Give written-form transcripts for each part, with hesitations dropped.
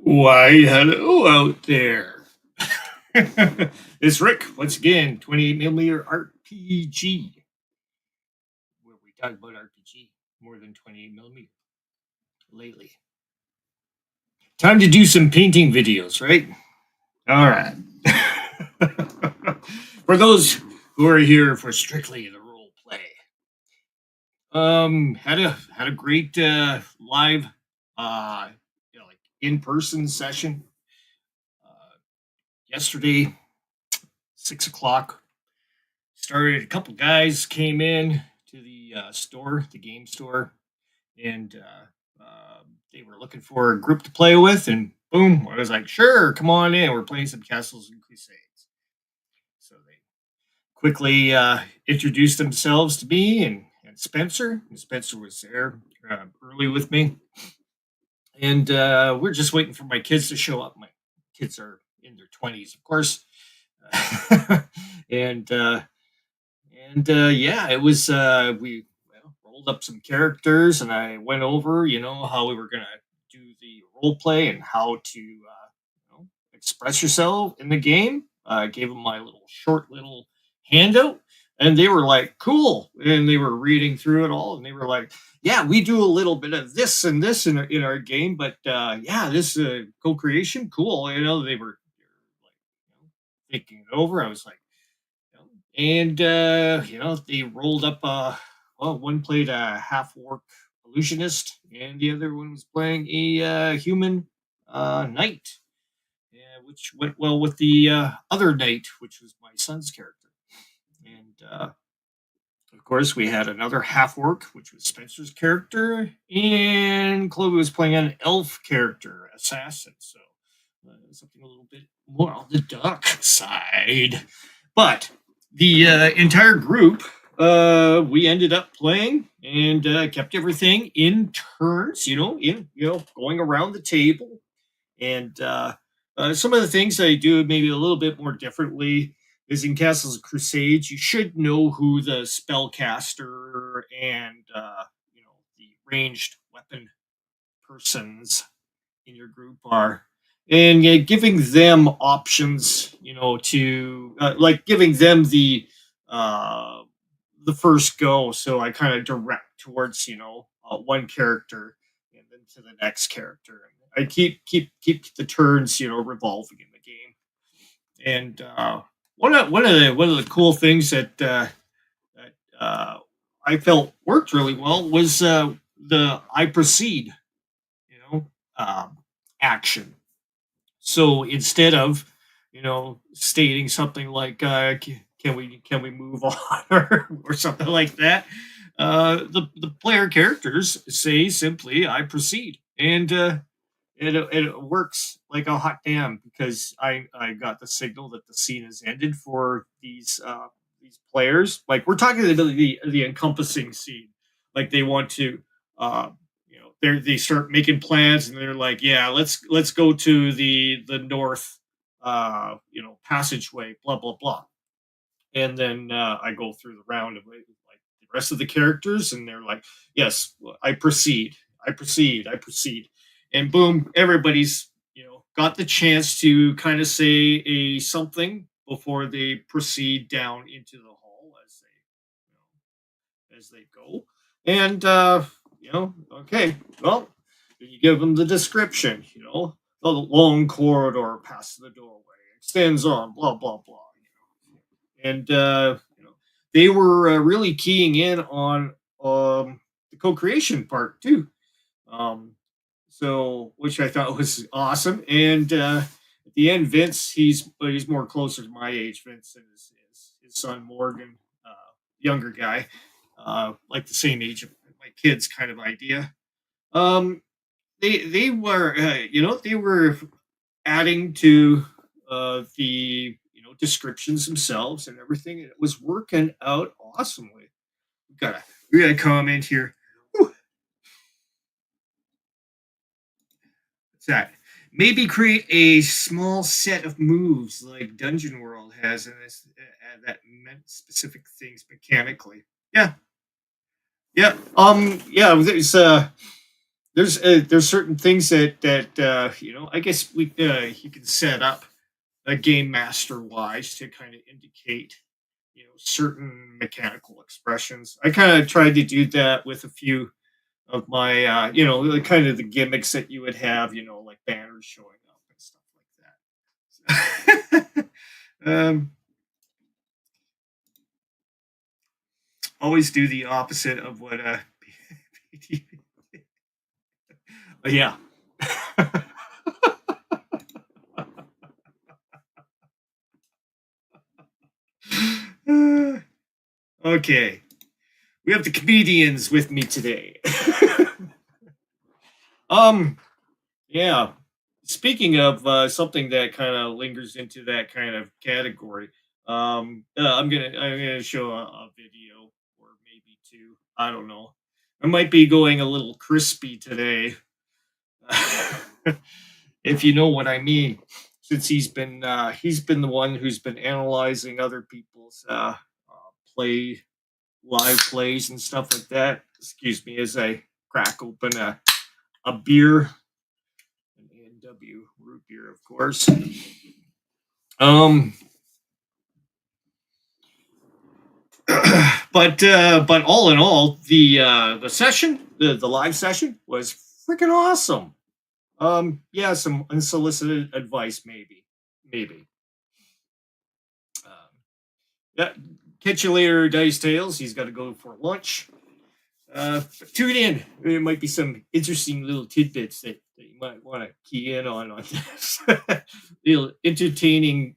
Why, hello out there. It's Rick once again, 28mm RPG, where we talk about RPG more than 28mm lately. Time to do some painting videos, right? All right. For those who are here for strictly the role play, had a great live, like in-person session yesterday. 6 o'clock. Started. A couple guys came in to the store, the game store, and they were looking for a group to play with. And boom, I was like, "Sure, come on in. We're playing some Castles and Crusades." So they quickly introduced themselves to me and Spencer. And Spencer was there early with me, and we're just waiting for my kids to show up. My kids are in their 20s, of course, and. Yeah, it was we rolled up some characters and I went over, how we were gonna do the role play and how to express yourself in the game. I gave them my little handout and they were like, cool. And they were reading through it all and they were like, yeah, we do a little bit of this and this in our game, but yeah, this co-creation, cool. Like, thinking it over. I was like, and they rolled up. One played a half orc illusionist, and the other one was playing a human knight, which went well with the other knight, which was my son's character. And of course, we had another half orc, which was Spencer's character, and Chloe was playing an elf character, assassin. So something a little bit more on the dark side, but the entire group, we ended up playing and kept everything in turns, going around the table. And some of the things I do maybe a little bit more differently is in Castles and Crusades, you should know who the spellcaster and the ranged weapon persons in your group are, and giving them options, to like giving them the first go. So I kind of direct towards one character and then to the next character. I keep the turns revolving in the game. And one of the cool things that I felt worked really well was the I proceed, you know, um, action. So instead of stating something like can we move on or something like that, the player characters say simply I proceed, and it works like a hot damn because I got the signal that the scene has ended for these players. Like we're talking about the encompassing scene, like they want to uh, they start making plans and they're like, yeah, let's go to the north passageway, blah blah blah. And then I go through the round of like the rest of the characters and they're like, yes, I proceed, I proceed, and boom, everybody's got the chance to kind of say a something before they proceed down into the hall as they go. And okay, well, you give them the description, the long corridor past the doorway extends on, blah blah blah. And they were really keying in on the co-creation part too. Um, so which I thought was awesome. And at the end, Vince, he's more closer to my age. Vince and his son Morgan, younger guy, like the same age of my kids, kind of idea. Um, they were they were adding to the descriptions themselves and everything. And it was working out awesomely. We got a comment here. Whew, what's that? Maybe create a small set of moves like Dungeon World has in this that meant specific things mechanically. Yeah, yeah, yeah. there's certain things that I guess we you can set up a game master wise to kind of indicate certain mechanical expressions. I kind of tried to do that with a few of my the kind of the gimmicks that you would have, like banners showing up and stuff like that. Always do the opposite of what yeah. Okay. We have the comedians with me today. um yeah. Speaking of something that kind of lingers into that kind of category, I'm gonna show a video or maybe two. I don't know. I might be going a little crispy today, if you know what I mean. Since he's been the one who's been analyzing other people's play live plays and stuff like that. Excuse me as I crack open a beer, an A&W root beer, of course. Um, but all in all, the session, the live session was freaking awesome. Yeah, some unsolicited advice, maybe. Um, yeah, catch you later, Dice Tales. He's got to go for lunch. Tune in. There might be some interesting little tidbits that you might want to key in on this little entertaining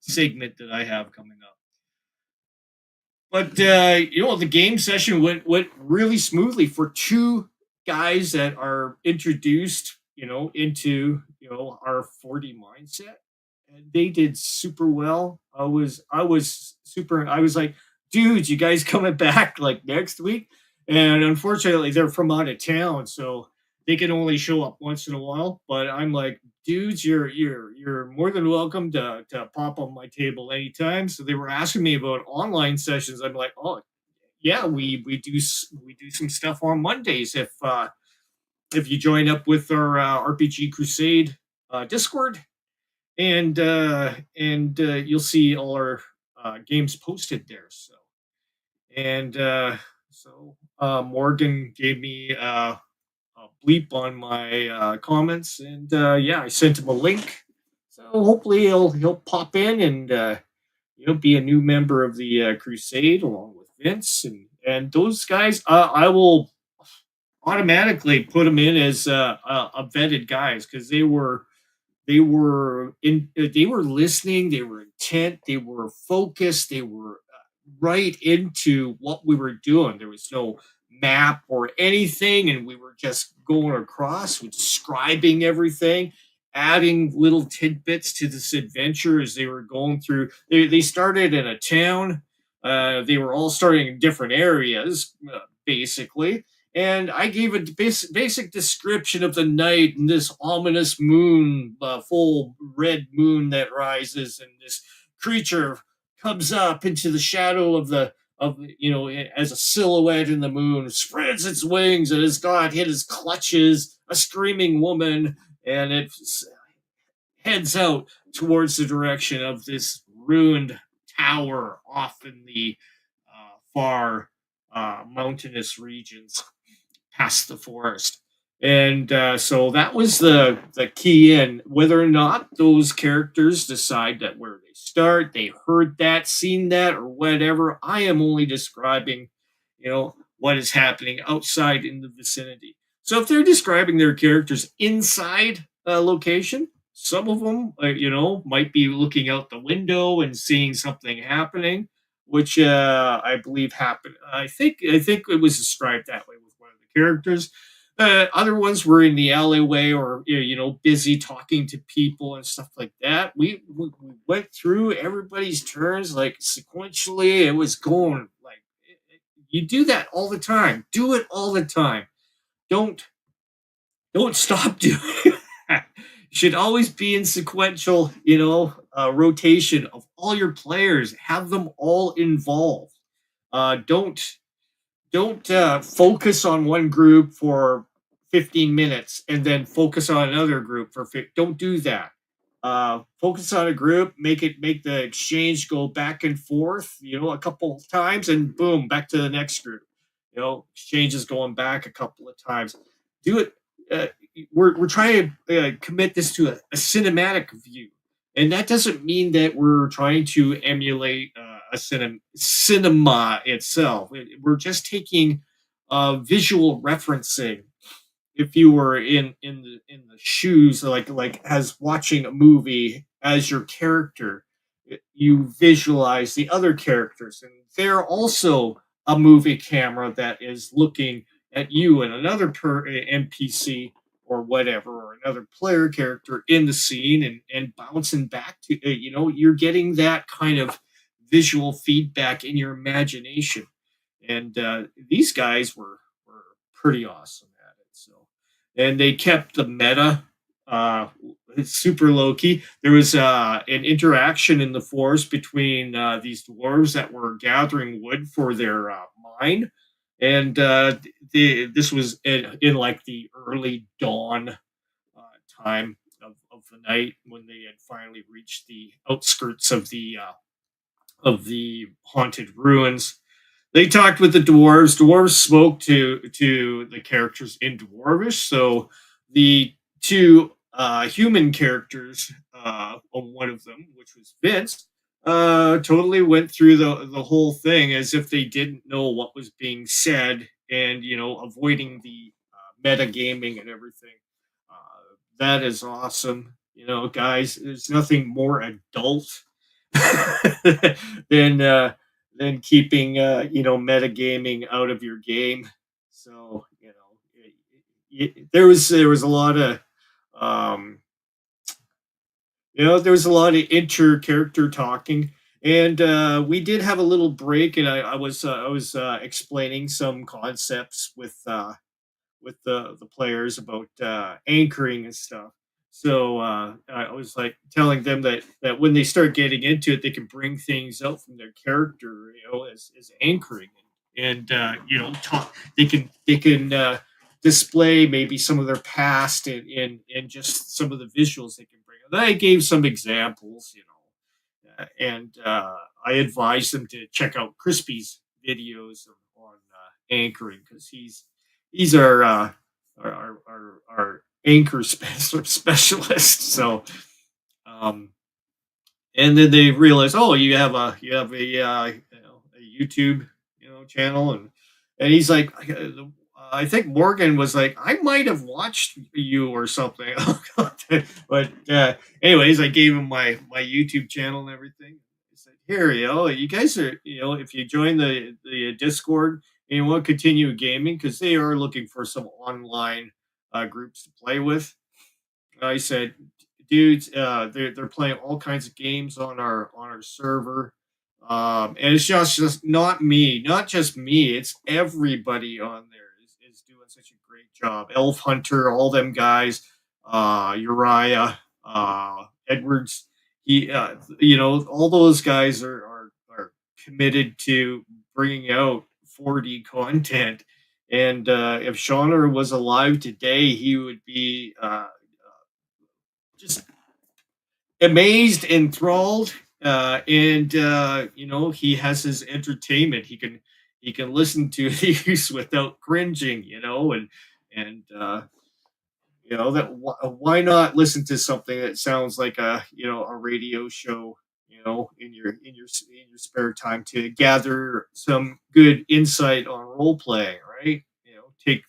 segment that I have coming up. But the game session went really smoothly for two guys that are introduced, into our 40 mindset, and they did super well. I was super. I was like, dudes, you guys coming back like next week? And unfortunately, they're from out of town, so they can only show up once in a while. But I'm like, dudes, you're more than welcome to pop on my table anytime. So they were asking me about online sessions. I'm like, oh yeah, we do some stuff on Mondays if you join up with our RPG Crusade Discord, and you'll see all our games posted there. So Morgan gave me a bleep on my comments, and yeah, I sent him a link. So hopefully he'll pop in and be a new member of the Crusade along with Vince and those guys. I will automatically put them in as a vetted guys because they were listening, they were intent, they were focused, they were right into what we were doing. There was no map or anything, and we were just going across with describing everything, adding little tidbits to this adventure as they were going through. They started in a town. They were all starting in different areas, basically, and I gave a basic description of the night and this ominous moon, full red moon that rises, and this creature comes up into the shadow as a silhouette in the moon, spreads its wings, and has got hit his clutches a screaming woman, and it heads out towards the direction of this ruined tower off in the far mountainous regions past the forest. And so that was the key in whether or not those characters decide that where they start, they heard that, seen that, or whatever. I am only describing, what is happening outside in the vicinity. So if they're describing their characters inside a location, some of them, might be looking out the window and seeing something happening, which I believe happened. I think it was described that way with one of the characters. Other ones were in the alleyway or busy talking to people and stuff like that. We went through everybody's turns like sequentially. It was going like you do that all the time. Do it all the time. Don't stop doing it. Should always be in sequential, rotation of all your players. Have them all involved. Don't focus on one group for 15 minutes and then focus on another group for don't do that. Focus on a group, make the exchange go back and forth, a couple of times, and boom, back to the next group. Exchanges going back a couple of times. Do it. uh, we're trying to commit this to a cinematic view, and that doesn't mean that we're trying to emulate a cinema itself. We're just taking visual referencing. If you were in the shoes, like as watching a movie as your character, you visualize the other characters, and they're also a movie camera that is looking at you and another NPC or whatever, or another player character in the scene, and bouncing back to you're getting that kind of visual feedback in your imagination. And these guys were pretty awesome at it. So, and they kept the meta uh, super low key. There was an interaction in the forest between these dwarves that were gathering wood for their mine, and this was in like the early dawn time of the night when they had finally reached the outskirts of the haunted ruins. They talked with the dwarves. Dwarves spoke to the characters in dwarvish. So the two human characters, on one of them, which was Vince, totally went through the whole thing as if they didn't know what was being said, and avoiding the meta gaming and everything. That is awesome. Guys, there's nothing more adult than keeping metagaming out of your game. So there was a lot of um, there was a lot of inter character talking, and we did have a little break, and I was explaining some concepts with the players about anchoring and stuff. So I was like telling them that when they start getting into it, they can bring things out from their character, as anchoring, and talk. They can display maybe some of their past and just some of the visuals they can bring. And I gave some examples, and I advised them to check out Crispy's videos on anchoring, because he's our anchor specialist. So, um, and then they realize, oh, you have a YouTube channel, and he's like, I think Morgan was like, I might have watched you or something. But anyways, I gave him my YouTube channel and everything. He said, here, you guys are, if you join the Discord and you want to continue gaming, because they are looking for some online groups to play with. I said, dudes, they're playing all kinds of games on our server, and it's just not me, not just me. It's everybody on there is doing such a great job. Elf Hunter, all them guys, Uriah, Edwards. All those guys are committed to bringing out 4D content. And if Shauner was alive today, he would be just amazed, enthralled, and he has his entertainment. He can listen to these without cringing, and that why not listen to something that sounds like a radio show, in your spare time, to gather some good insight on role playing, right? Take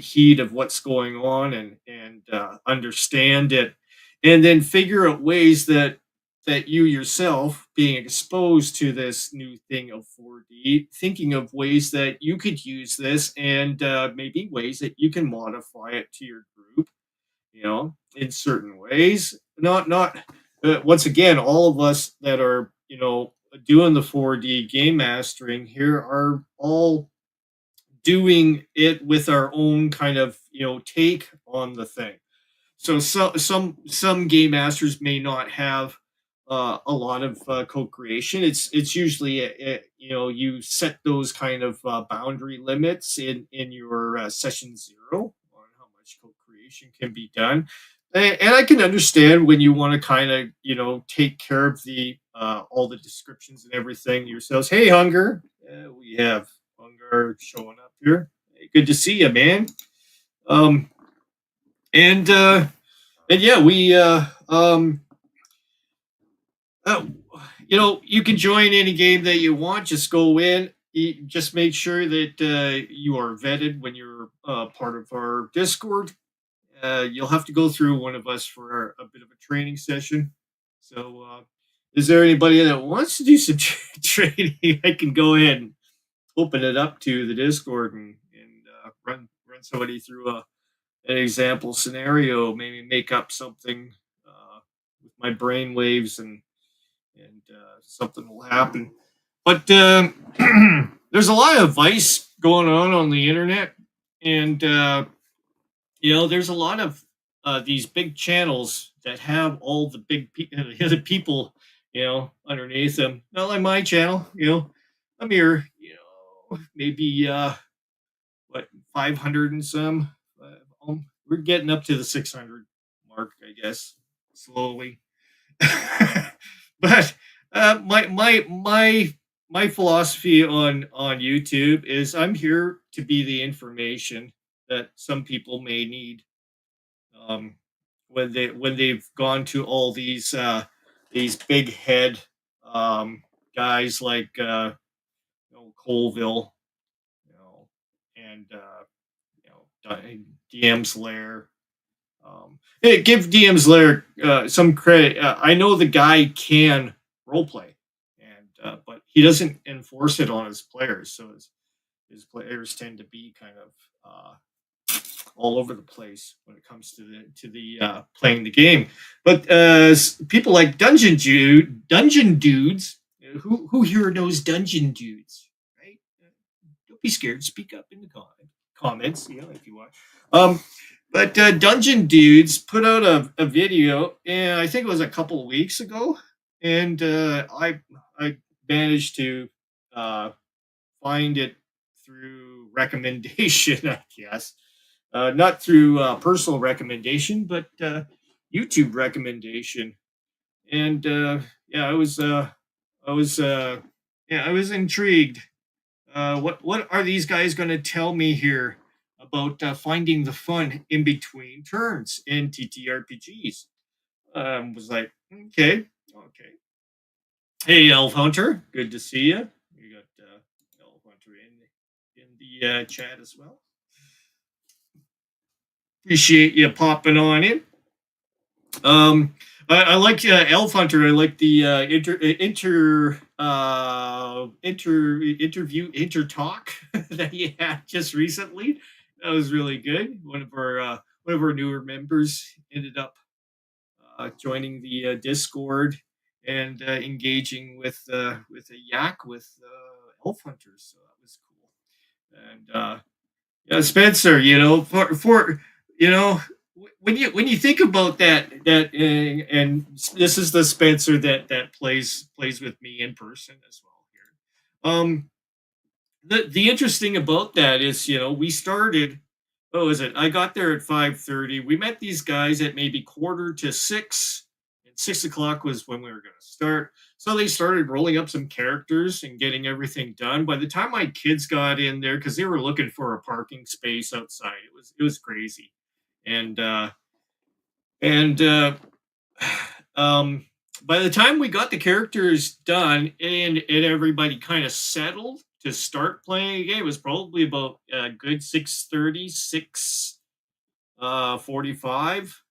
heed of what's going on, and understand it, and then figure out ways that you yourself, being exposed to this new thing of 4D, thinking of ways that you could use this, and maybe ways that you can modify it to your group, in certain ways. Not once again, all of us that are doing the 4D game mastering here are all doing it with our own kind of take on the thing. So some game masters may not have a lot of co-creation. It's usually you set those kind of boundary limits in your session zero, information can be done. And I can understand when you want to kind of, take care of the all the descriptions and everything yourselves. Hey, Hunger, we have Hunger showing up here. Hey, good to see you, man. Um, and yeah, uh, you can join any game that you want. Just go in. Just make sure that you are vetted when you're part of our Discord. You'll have to go through one of us for a bit of a training session. So, is there anybody that wants to do some training? I can go ahead and open it up to the Discord and run somebody through an example scenario. Maybe make up something with my brain waves and something will happen. But there's a lot of advice going on the internet, and there's a lot of these big channels that have all the the people, underneath them. Not like my channel, I'm here, maybe what 500 and some. We're getting up to the 600 mark, I guess, slowly. But my philosophy on YouTube is I'm here to be the information that some people may need when they've gone to all these big head guys like Colville, and DM's Lair. Hey, give DM's Lair some credit. I know the guy can roleplay, but he doesn't enforce it on his players. So his players tend to be kind of all over the place when it comes to the playing the game. But people like Dungeon Dudes, who here knows Dungeon Dudes, right? Don't be scared. Speak up in the comments, if you want. But Dungeon Dudes put out a video, and I think it was a couple of weeks ago, and I managed to find it through recommendation, I guess. Not through personal recommendation, but YouTube recommendation. And I was intrigued. What are these guys going to tell me here about finding the fun in between turns in TTRPGs? Was like, okay. Hey, Elf Hunter, good to see you. We got Elf Hunter in the chat as well. Appreciate you popping on in. I like Elf Hunter. I like the inter talk that you had just recently. That was really good. One of our newer members ended up joining the Discord and engaging with a yak with Elf Hunters. So that was cool. And yeah, Spencer, for when you think about that and this is the Spencer that plays with me in person as well here. The interesting about that is, we started. What was it? I got there at 5:30. We met these guys at maybe 5:45, and 6:00 was when we were going to start. So they started rolling up some characters and getting everything done. By the time my kids got in there, because they were looking for a parking space outside, it was crazy, and by the time we got the characters done and everybody kind of settled to start playing a game, it was probably about a good 6:30, 6:45,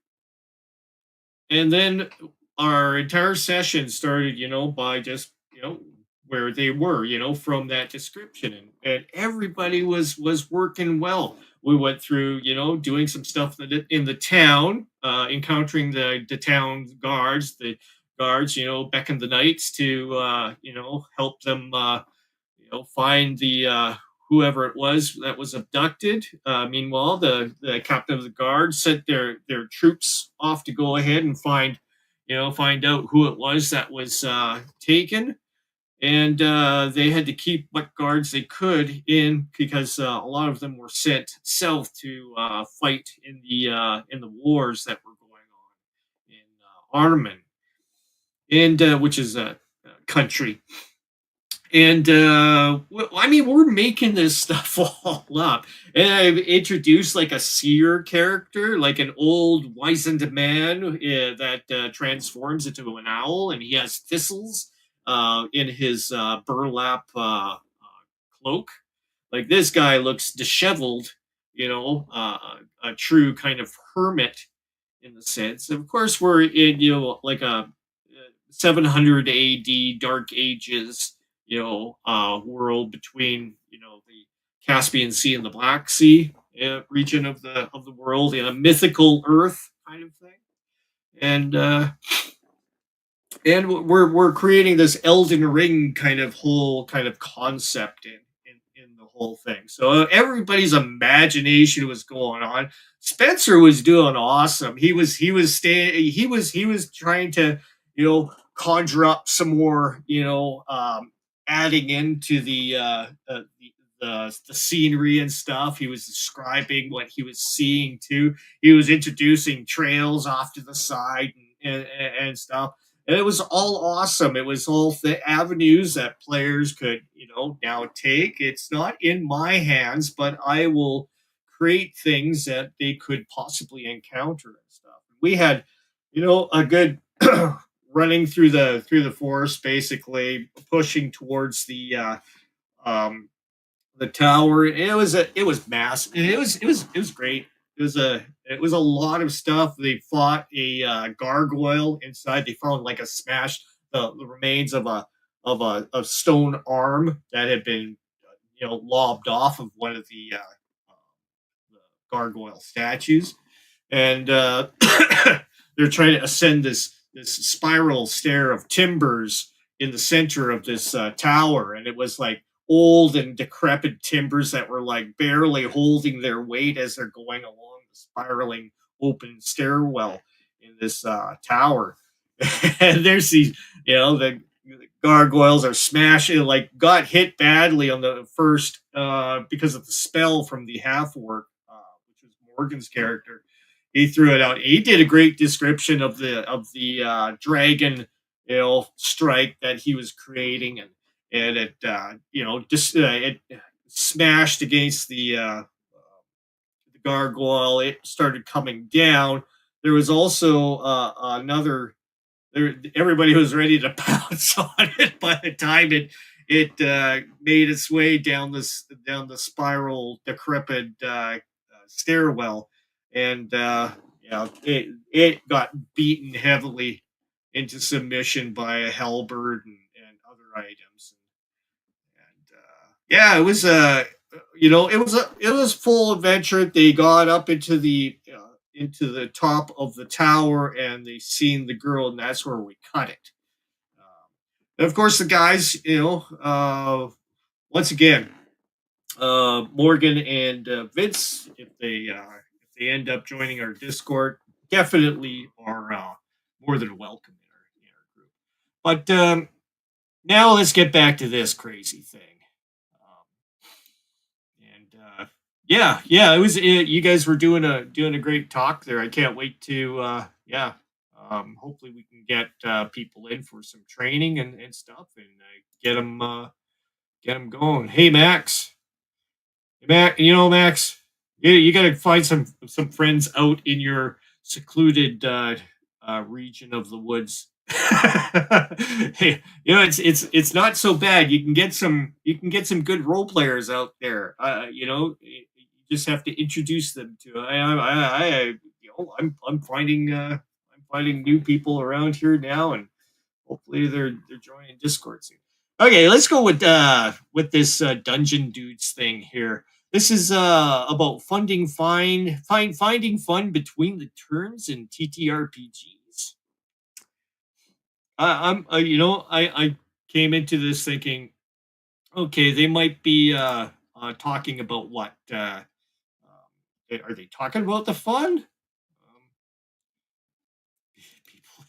and then our entire session started, by just where they were, from that description, and everybody was working well. We went through, doing some stuff in the town, encountering the town guards. The guards, beckoned the knights to, help them, find the whoever it was that was abducted. Meanwhile, the captain of the guard sent their troops off to go ahead and find out who it was that was taken. and they had to keep what guards they could in because a lot of them were sent south to fight in the wars that were going on in Arnhem, and which is a country. And I mean, we're making this stuff all up. And I've introduced like a seer character, like an old wizened man that transforms into an owl, and he has thistles in his burlap cloak. Like this guy looks disheveled, a true kind of hermit in the sense. Of course, we're in like a 700 AD Dark Ages, world between the Caspian Sea and the Black Sea region of the world in a mythical Earth kind of thing, and we're creating this Elden Ring kind of whole kind of concept in the whole thing. So everybody's imagination was going on. Spencer was doing awesome. He was trying to conjure up some more adding into the scenery and stuff. He was describing what he was seeing too. He was introducing trails off to the side and stuff, and it was all awesome. It was all the avenues that players could, now take. It's not in my hands, but I will create things that they could possibly encounter and stuff. We had, a good running through the forest, basically pushing towards um, the tower. It was massive. It was great. It was a lot of stuff. They fought a gargoyle inside. They found like a smashed the remains of a stone arm that had been lobbed off of one of the gargoyle statues, and they're trying to ascend this spiral stair of timbers in the center of this tower, and it was like old and decrepit timbers that were like barely holding their weight as they're going along the spiraling open stairwell in this tower. And there's these, the gargoyles are smashing, like got hit badly on the first because of the spell from the half orc, which was Morgan's character. He threw it out. He did a great description of the dragon, strike that he was creating, and it just it smashed against the gargoyle. It started coming down. There was also another. Everybody was ready to pounce on it by the time it made its way down the spiral decrepit stairwell, and it got beaten heavily into submission by a halberd and other items. And yeah, it was full adventure. They got up into the top of the tower, and they seen the girl, and that's where we cut it. And of course, the guys, once again, Morgan and Vince, if they end up joining our Discord, definitely are more than welcome in our group. But now let's get back to this crazy thing. And yeah, you guys were doing a great talk there. I can't wait to hopefully we can get people in for some training and stuff, and get them going. Hey Max, Max, you got to find some friends out in your secluded region of the woods. Hey, it's not so bad. You can get some good role players out there. You just have to introduce them to. I'm finding new people around here now, and hopefully they're joining Discord soon. Okay, let's go with this dungeon dudes thing here. This is about finding fun between the turns in TTRPGs. I came into this thinking, okay, they might be talking about what? Are they talking about the fun? People,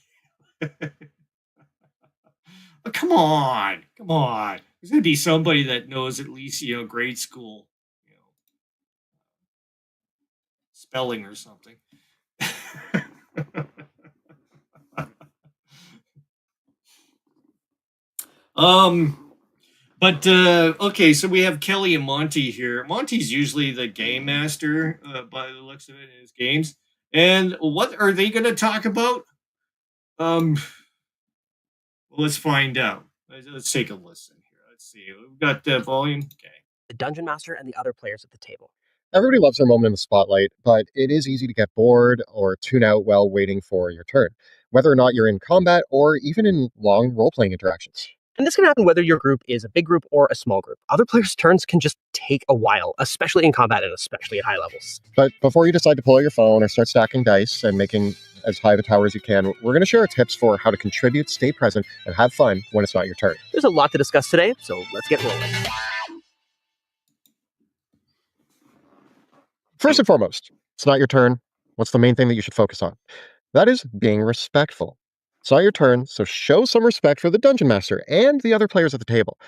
oh, come come on. There's gonna be somebody that knows at least grade school, spelling or something. But okay, so we have Kelly and Monty here. Monty's usually the game master, by the looks of it, in his games. And what are they going to talk about? Well, let's find out. Let's take a listen here. Let's see. We've got the volume. Okay. The dungeon master and the other players at the table. Everybody loves their moment in the spotlight, but it is easy to get bored or tune out while waiting for your turn, whether or not you're in combat or even in long role-playing interactions. And this can happen whether your group is a big group or a small group. Other players' turns can just take a while, especially in combat and especially at high levels. But before you decide to pull out your phone or start stacking dice and making as high of a tower as you can, we're going to share tips for how to contribute, stay present, and have fun when it's not your turn. There's a lot to discuss today, so let's get rolling. First and foremost, it's not your turn. What's the main thing that you should focus on? That is being respectful. It's not your turn, so show some respect for the dungeon master and the other players at the table.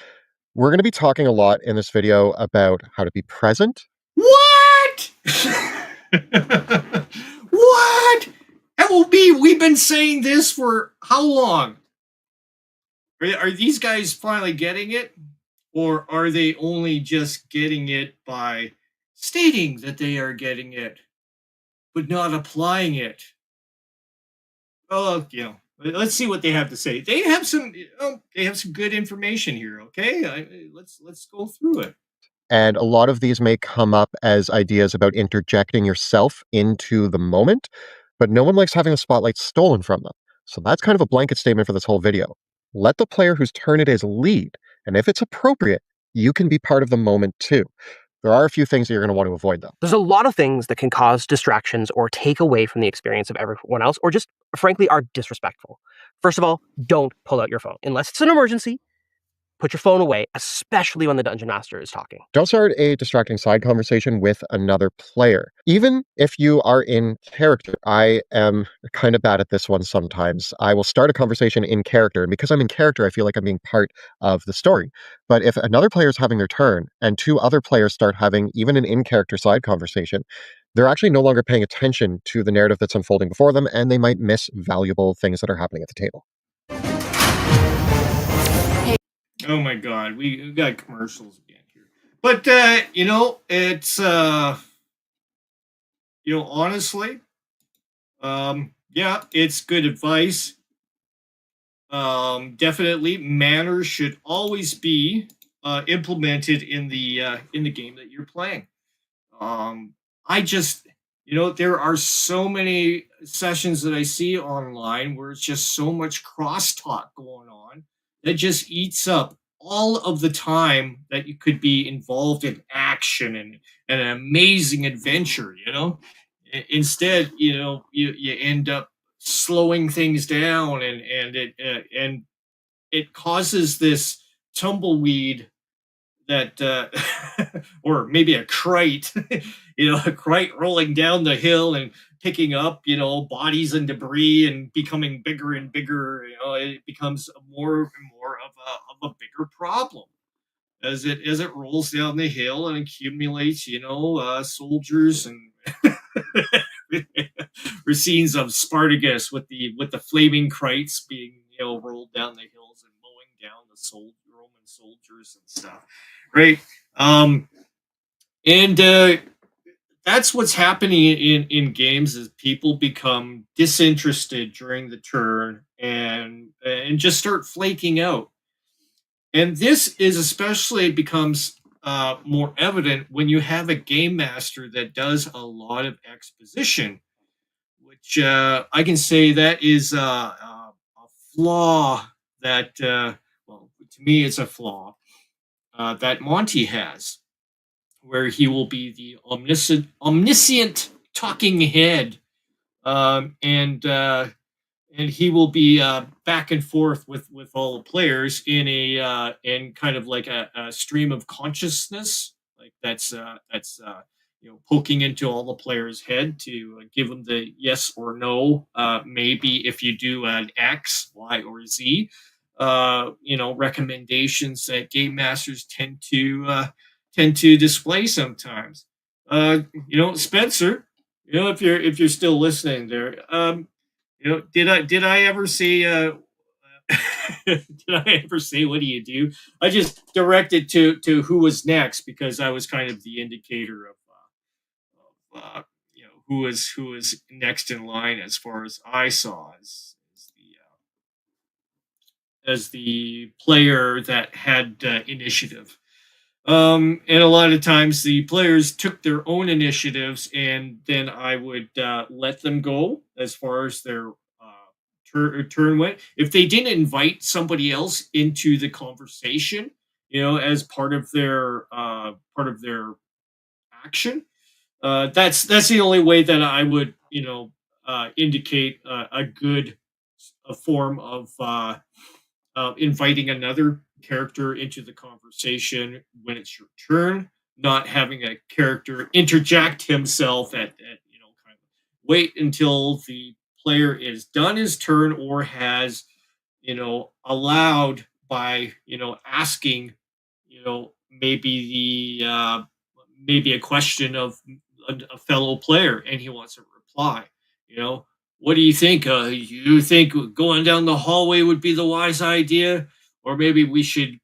We're going to be talking a lot in this video about how to be present. What? What? MOB, we've been saying this for how long? Are these guys finally getting it? Or are they only just getting it by stating that they are getting it, but not applying it? Well, let's see what they have to say. They have some good information here. Okay, let's go through it. And a lot of these may come up as ideas about interjecting yourself into the moment, but no one likes having the spotlight stolen from them. So that's kind of a blanket statement for this whole video. Let the player whose turn it is lead, and if it's appropriate, you can be part of the moment too. There are a few things that you're going to want to avoid, though. There's a lot of things that can cause distractions or take away from the experience of everyone else, or just, frankly, are disrespectful. First of all, don't pull out your phone. Unless it's an emergency, put your phone away, especially when the dungeon master is talking. Don't start a distracting side conversation with another player. Even if you are in character, I am kind of bad at this one sometimes. I will start a conversation in character, and because I'm in character, I feel like I'm being part of the story. But if another player is having their turn, and two other players start having even an in-character side conversation, they're actually no longer paying attention to the narrative that's unfolding before them, and they might miss valuable things that are happening at the table. Oh my God, we got commercials again here. But it's honestly, yeah, it's good advice. Definitely, manners should always be implemented in the game that you're playing. I just, there are so many sessions that I see online where it's just so much crosstalk going on that just eats up all of the time that you could be involved in action and an amazing adventure. Instead, you end up slowing things down, and it causes this tumbleweed that or maybe a crate a crate rolling down the hill and picking up bodies and debris and becoming bigger and bigger. It becomes more and more of a bigger problem as it rolls down the hill and accumulates soldiers and scenes of Spartacus with the flaming crates being rolled down the hills and mowing down the Roman soldiers and stuff, right? And that's what's happening in games is people become disinterested during the turn and just start flaking out. And this is especially becomes more evident when you have a game master that does a lot of exposition, which I can say that is a flaw that, well, to me, it's a flaw that Monty has, where he will be the omniscient talking head, and he will be back and forth with all the players in kind of like a stream of consciousness, like that's poking into all the players' head to give them the yes or no, maybe if you do an X, Y, or Z. recommendations that game masters tend to display sometimes. Spencer, if you're still listening there, did I ever say did I ever say what do you do? I just directed to who was next because I was kind of the indicator of who was next in line as far as I saw as the player that had initiative. And a lot of times the players took their own initiatives, and then I would let them go as far as their turn went. If they didn't invite somebody else into the conversation, as part of their action, that's the only way that I would, indicate a good a form of inviting another character into the conversation when it's your turn, not having a character interject himself at kind of wait until the player is done his turn or has allowed by asking maybe a question of a fellow player and he wants a reply. you know what do you think? You think going down the hallway would be the wise idea, or maybe we should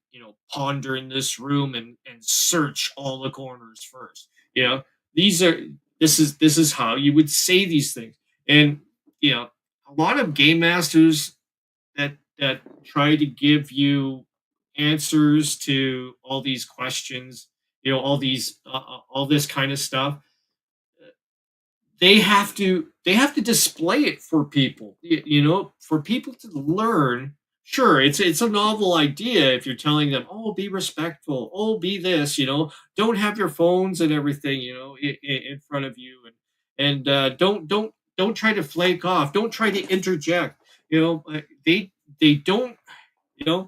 ponder in this room and search all the corners first? These are this is how you would say these things. And a lot of game masters that try to give you answers to all these questions, all this kind of stuff, they have to display it for people, for people to learn. Sure, it's a novel idea if you're telling them, oh, be respectful, oh, be this, don't have your phones and everything, in front of you, and don't try to flake off, don't try to interject. They don't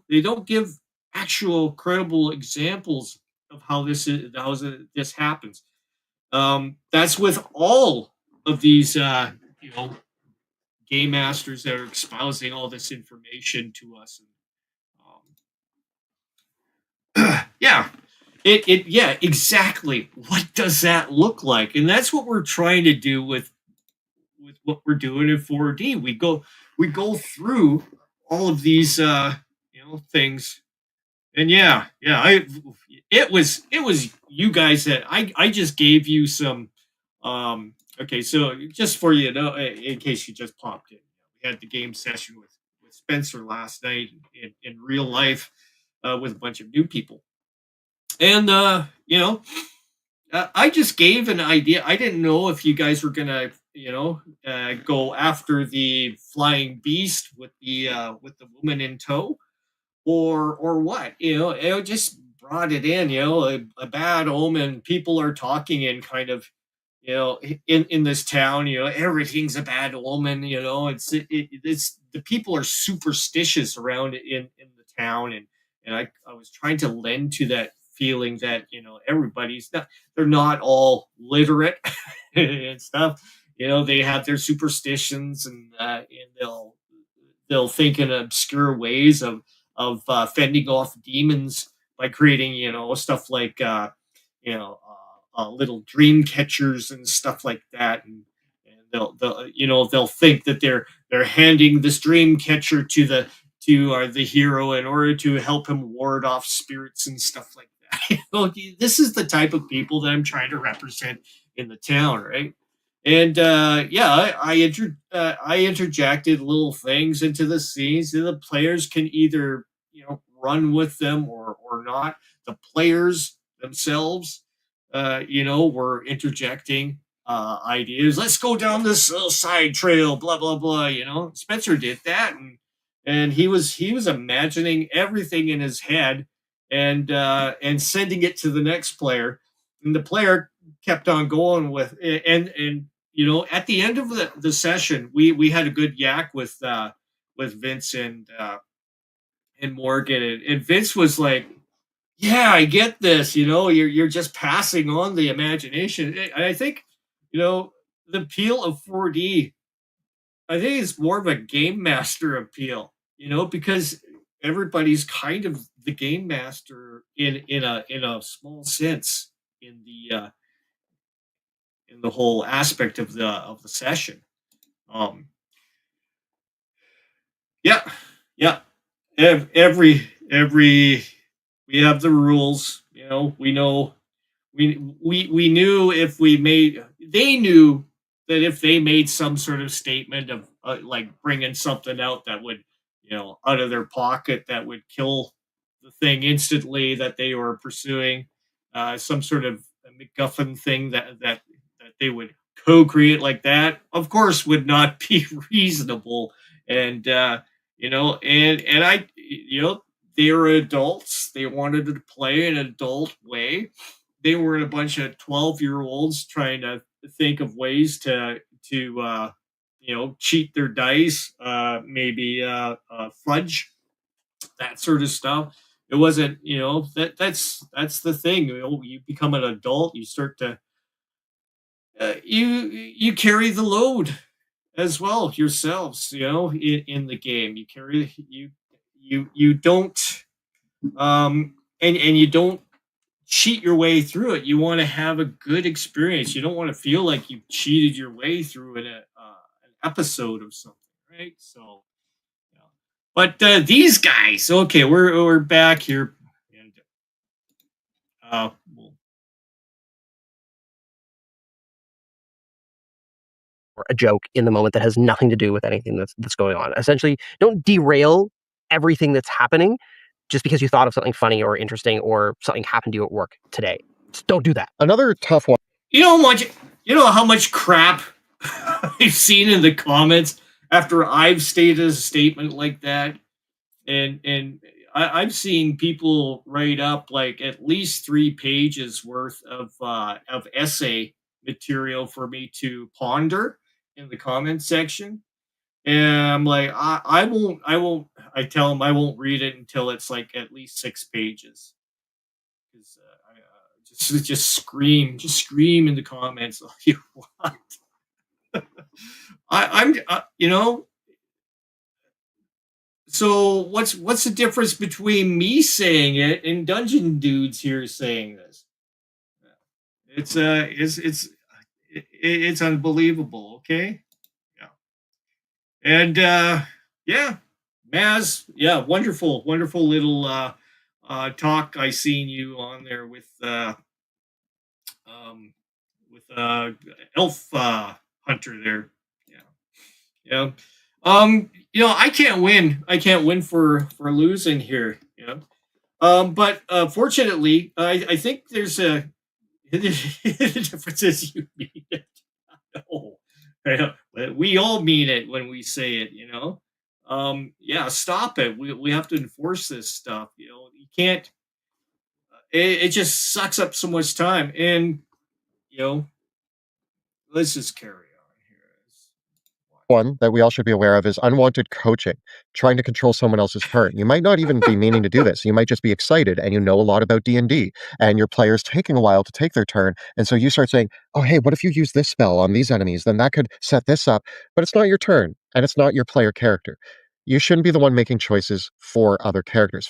they don't give actual credible examples of how this happens. That's with all of these game masters that are espousing all this information to us. Yeah, yeah, exactly. What does that look like? And that's what we're trying to do with what we're doing in 4D. We go through all of these things. And yeah, it was you guys that I just gave you some. Okay, so just for in case you just popped in, we had the game session with Spencer last night in real life, with a bunch of new people. And I just gave an idea. I didn't know if you guys were gonna go after the flying beast with the woman in tow, or what. It just brought it in. A bad omen. People are talking in kind of in this town. Everything's a bad omen. It's the people are superstitious around in the town. And I was trying to lend to that feeling that everybody's not, they're not all literate and stuff. They have their superstitions, and they'll think in obscure ways of fending off demons by creating stuff like little dream catchers and stuff like that. And they'll think that they're handing this dream catcher to the hero in order to help him ward off spirits and stuff like that. This is the type of people that I'm trying to represent in the town, right? And yeah, I interjected little things into the scenes, and the players can either run with them or not. The players themselves, were interjecting ideas. Let's go down this side trail, blah blah blah. Spencer did that, and he was imagining everything in his head, and sending it to the next player, and the player kept on going with and at the end of the session, we had a good yak with Vince and Morgan, and Vince was like, yeah, I get this. You're just passing on the imagination. I think the appeal of 4D, I think it's more of a game master appeal, because everybody's kind of the game master in a small sense in the whole aspect of the session. Um, yeah, yeah. Every we have the rules. We know we knew if we made they knew that if they made some sort of statement of like bringing something out that would out of their pocket that would kill the thing instantly that they were pursuing, some sort of MacGuffin thing that they would co-create like that, of course would not be reasonable. And and I they were adults, they wanted to play an adult way. They were a bunch of 12-year-olds trying to think of ways to cheat their dice, maybe fudge, that sort of stuff. It wasn't, that's the thing. You become an adult, you start to you carry the load as well yourselves, in the game. You carry you don't and you don't cheat your way through it. You want to have a good experience. You don't want to feel like you cheated your way through an episode of something, right? So, yeah. But these guys, okay, we're back here, and we'll Or a joke in the moment that has nothing to do with anything that's going on. Essentially, don't derail everything that's happening just because you thought of something funny or interesting or something happened to you at work today. Just don't do that. Another tough one. How much crap I've seen in the comments after I've stated a statement like that, and I've seen people write up like at least 3 pages worth of essay material for me to ponder in the comment section. And I'm like, I tell them I won't read it until it's like at least 6 pages. Because just scream in the comments all you want. I'm So what's the difference between me saying it and Dungeon Dudes here saying this? It's unbelievable. Okay, yeah, and yeah, Maz, yeah, wonderful little talk. I seen you on there um with Elf Hunter there. Yeah, yeah. I can't win. I can't win for losing here. But fortunately, I think there's a the difference is you mean it. No, we all mean it when we say it. Yeah, stop it. We have to enforce this stuff. You can't. It just sucks up so much time, and you know, let's just carry on here. One that we all should be aware of is unwanted coaching, trying to control someone else's turn. You might not even be meaning to do this. You might just be excited and you know a lot about D&D and your player's taking a while to take their turn. And so you start saying, oh, hey, what if you use this spell on these enemies? Then that could set this up. But it's not your turn and it's not your player character. You shouldn't be the one making choices for other characters.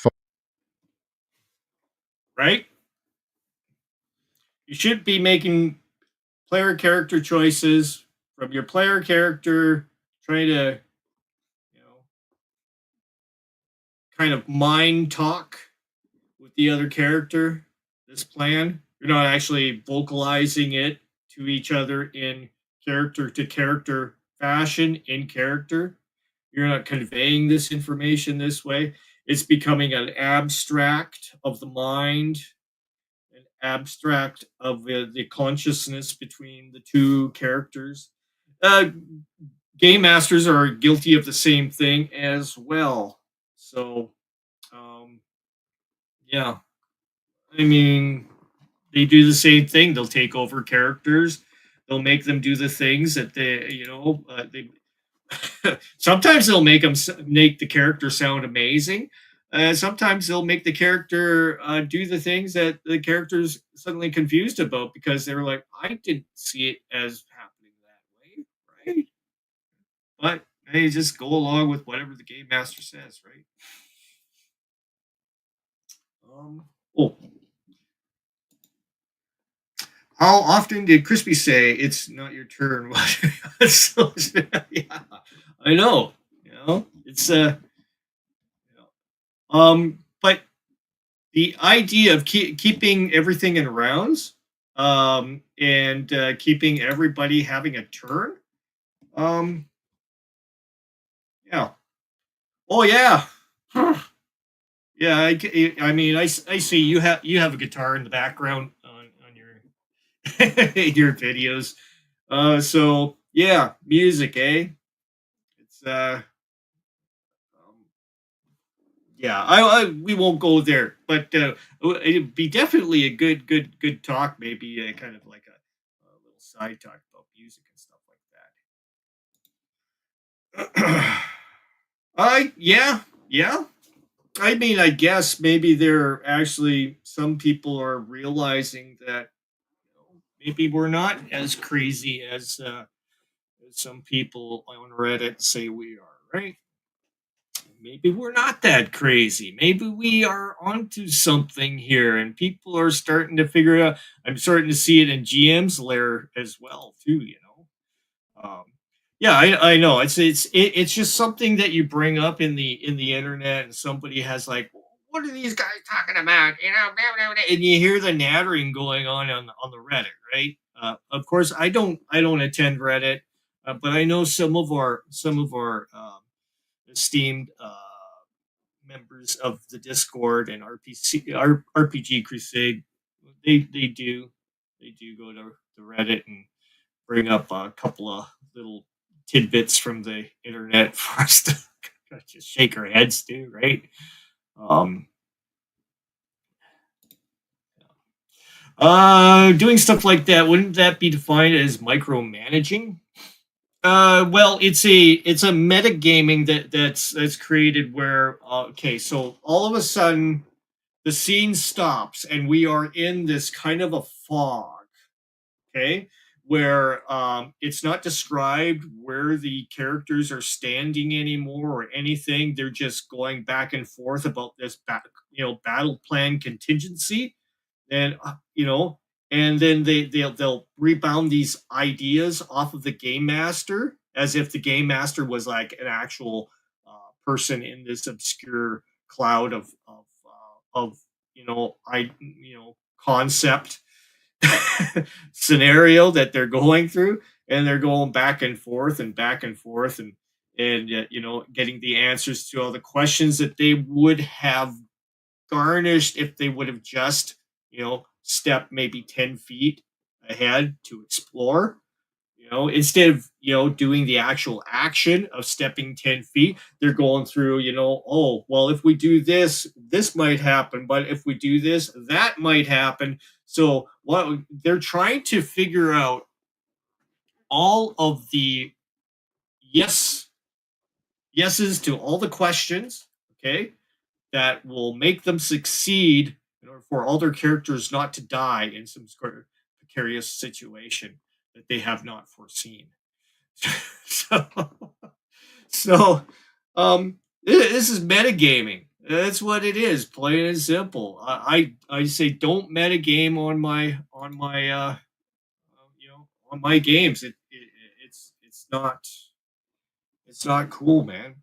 Right? You should be making player character choices from your player character, trying to, you know, kind of mind talk with the other character. This plan, you're not actually vocalizing it to each other in character to character fashion in character. You're not conveying this information this way. It's becoming an abstract of the mind, an abstract of the consciousness between the two characters. Uh, Game masters are guilty of the same thing as well. So, um, yeah, I mean, they do the same thing. They'll take over characters. They'll make them do the things that they. Sometimes they'll make the character sound amazing. Sometimes they'll make the character do the things that the character's suddenly confused about because they're like, I didn't see it as happening that way, right? But hey, just go along with whatever the game master says, right? Oh, how often did Crispy say it's not your turn? So, yeah, I know. It's but the idea of keeping everything in rounds, and keeping everybody having a turn, um, yeah. Oh yeah. Yeah, I mean, I see you have a guitar in the background on your your videos. So yeah, music, eh? It's yeah, we won't go there, but it'd be definitely a good talk, maybe kind of like a little side talk about music and stuff like that. I yeah, yeah. I mean, I guess maybe there actually some people are realizing that maybe we're not as crazy as some people on Reddit say we are, right? Maybe we're not that crazy. Maybe we are onto something here, and people are starting to figure it out. I'm starting to see it in GM's lair as well, too. Yeah, I know. It's just something that you bring up in the internet, and somebody has like, what are these guys talking about? Blah, blah, blah," and you hear the nattering going on the Reddit, right? Of course, I don't attend Reddit, but I know some of our esteemed members of the Discord and RPG Crusade. They do go to the Reddit and bring up a couple of little tidbits from the internet for us to just shake our heads to, right? Um, doing stuff like that, wouldn't that be defined as micromanaging? Well, it's a metagaming that's created where okay, so all of a sudden the scene stops and we are in this kind of a fog, okay, where it's not described where the characters are standing anymore or anything. They're just going back and forth about this battle plan contingency, and and then they'll rebound these ideas off of the game master as if the game master was like an actual person in this obscure cloud of concept scenario that they're going through, and they're going back and forth and back and forth, and getting the answers to all the questions that they would have garnished if they would have just stepped maybe 10 feet ahead to explore, instead of doing the actual action of stepping 10 feet. They're going through, oh well, if we do this, this might happen, but if we do this, that might happen. So what they're trying to figure out all of the yeses to all the questions, okay, that will make them succeed in order for all their characters not to die in some sort of precarious situation that they have not foreseen. so, so this is metagaming. That's what it is, plain and simple. I say don't metagame on my games. It's not cool, man.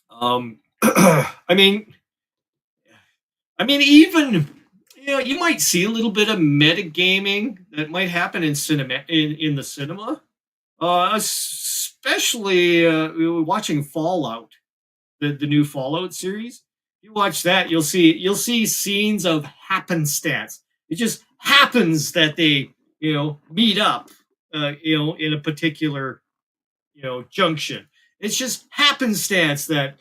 I mean, even you might see a little bit of metagaming that might happen in cinema in the cinema, especially watching Fallout, the new Fallout series. You watch that, you'll see scenes of happenstance. It just happens that they meet up, in a particular junction. It's just happenstance that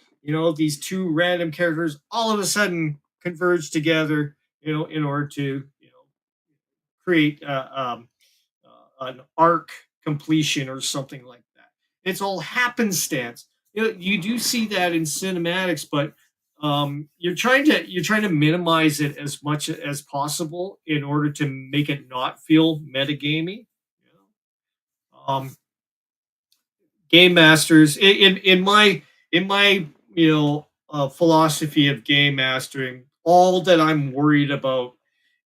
these two random characters all of a sudden converge together, in order to create an arc completion or something like that. It's all happenstance. You do see that in cinematics, but you're trying to minimize it as much as possible in order to make it not feel metagamey. Game masters in my philosophy of game mastering, all that I'm worried about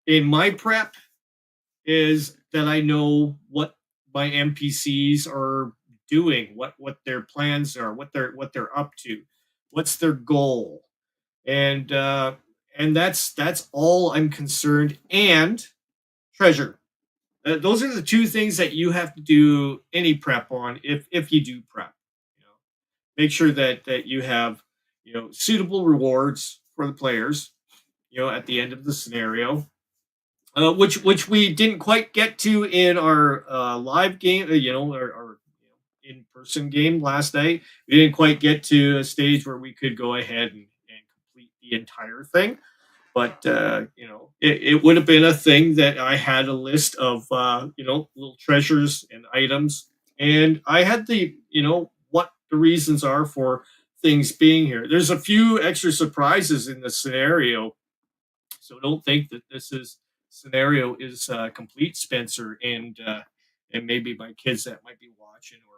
in my prep is that I know what my NPCs are doing, what their plans are, what they're up to, what's their goal, and that's all I'm concerned. And treasure. Those are the two things that you have to do any prep on if you do prep. You know, make sure that you have suitable rewards for the players. At the end of the scenario, which we didn't quite get to in our live game. Our in person game last night. We didn't quite get to a stage where we could go ahead and complete the entire thing. But it would have been a thing that I had a list of little treasures and items, and I had what the reasons are for things being here. There's a few extra surprises in the scenario, so don't think that this is scenario is complete, Spencer, and maybe my kids that might be watching, or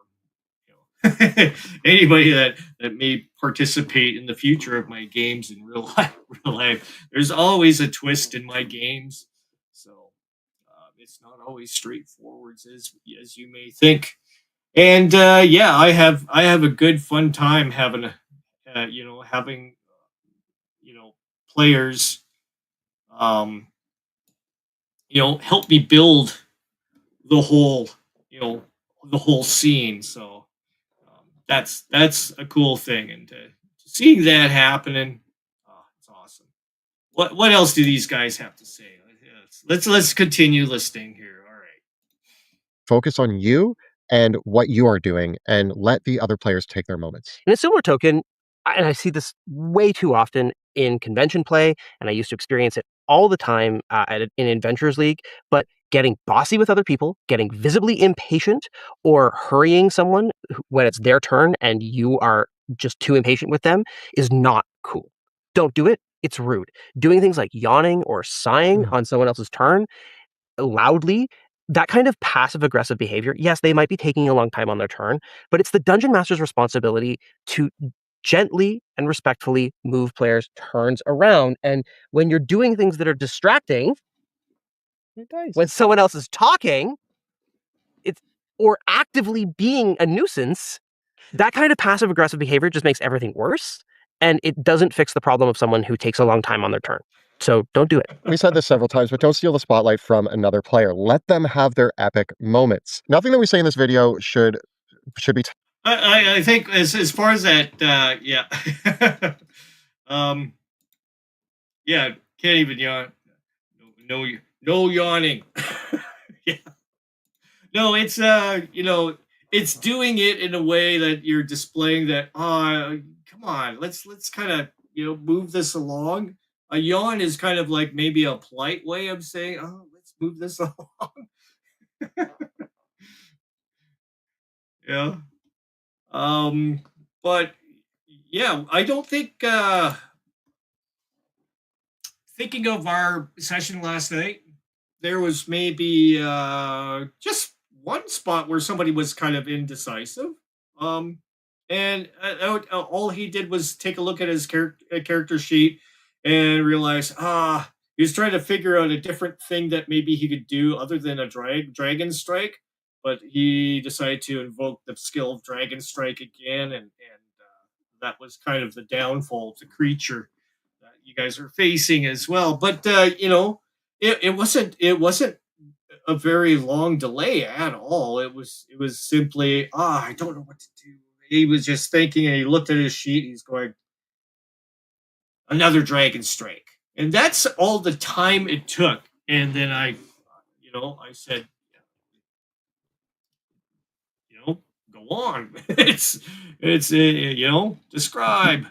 anybody that may participate in the future of my games in real life. Real life, there's always a twist in my games, so it's not always straightforward as you may think. And yeah, I have a good fun time having having players um help me build the whole you know the whole scene. So that's a cool thing, and seeing that happening, oh, it's awesome. What else do these guys have to say? Let's continue listening here. All right. Focus on you and what you are doing, and let the other players take their moments. In a similar token, and I see this way too often in convention play, and I used to experience it all the time in Adventures League, but getting bossy with other people, getting visibly impatient, or hurrying someone when it's their turn and you are just too impatient with them is not cool. Don't do it. It's rude. Doing things like yawning or sighing on someone else's turn loudly, that kind of passive aggressive behavior, yes, they might be taking a long time on their turn, but it's the dungeon master's responsibility to gently and respectfully move players' turns around. And when you're doing things that are distracting, when someone else is talking, it's or actively being a nuisance, that kind of passive aggressive behavior just makes everything worse. And it doesn't fix the problem of someone who takes a long time on their turn. So don't do it. We said this several times, but don't steal the spotlight from another player. Let them have their epic moments. Nothing that we say in this video should be I think as far as that, yeah, yeah, can't even yawn. No yawning. Yeah. No, it's it's doing it in a way that you're displaying that. Come on, let's kind of move this along. A yawn is kind of like maybe a polite way of saying, oh, let's move this along. Yeah. Um, but yeah, I don't think thinking of our session last night, there was maybe just one spot where somebody was kind of indecisive. Um, and all he did was take a look at his character sheet and realize, he was trying to figure out a different thing that maybe he could do other than a dragon strike. But he decided to invoke the skill of dragon strike again, and that was kind of the downfall of the creature that you guys are facing as well. But it wasn't a very long delay at all. It was simply I don't know what to do. He was just thinking, and he looked at his sheet. He's going, another dragon strike, and that's all the time it took. And then I said, go on. It's describe.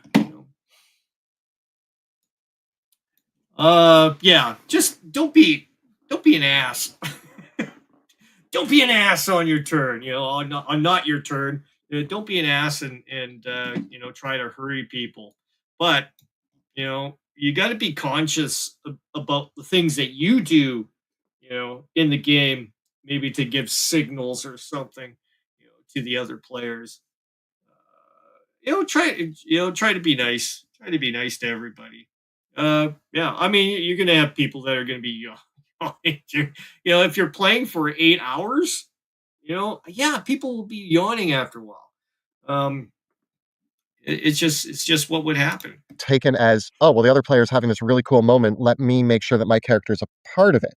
Yeah, just don't be an ass. Don't be an ass on your turn. On not your turn. Don't be an ass and try to hurry people. But you got to be conscious about the things that you do. In the game, maybe to give signals or something. To the other players. Try to be nice. Try to be nice to everybody. Yeah, I mean, you're gonna have people that are gonna be yawning. If you're playing for 8 hours, yeah, people will be yawning after a while. Um, it's just what would happen. Taken as, oh, well, the other player's having this really cool moment. Let me make sure that my character is a part of it.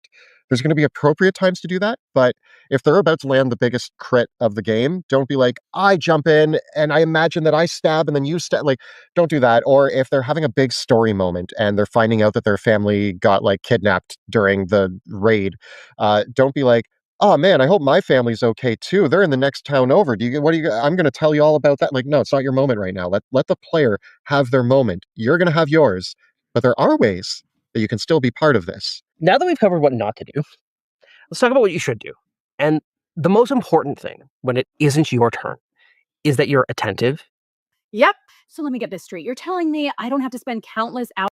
There's going to be appropriate times to do that, but if they're about to land the biggest crit of the game, don't be like, I jump in and I imagine that I stab and then you stab. Like, don't do that. Or if they're having a big story moment and they're finding out that their family got like kidnapped during the raid, don't be like, oh man, I hope my family's okay too. They're in the next town over. I'm going to tell you all about that. Like, no, it's not your moment right now. Let the player have their moment. You're going to have yours, but there are ways that you can still be part of this. Now that we've covered what not to do, let's talk about what you should do. And the most important thing when it isn't your turn is that you're attentive. Yep. So let me get this straight. You're telling me I don't have to spend countless hours.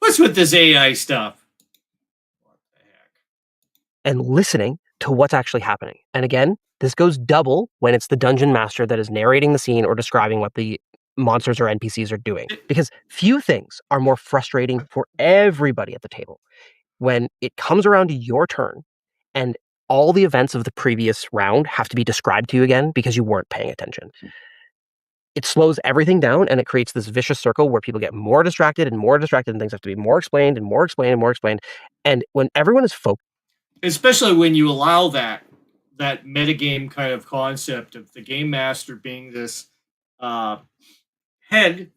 What's with this AI stuff? What the heck? And listening to what's actually happening. And again, this goes double when it's the dungeon master that is narrating the scene or describing what the monsters or NPCs are doing. Because few things are more frustrating for everybody at the table when it comes around to your turn and all the events of the previous round have to be described to you again because you weren't paying attention. It slows everything down and it creates this vicious circle where people get more distracted and things have to be more explained and more explained and more explained. And when everyone is focused, especially when you allow that metagame kind of concept of the game master being this head,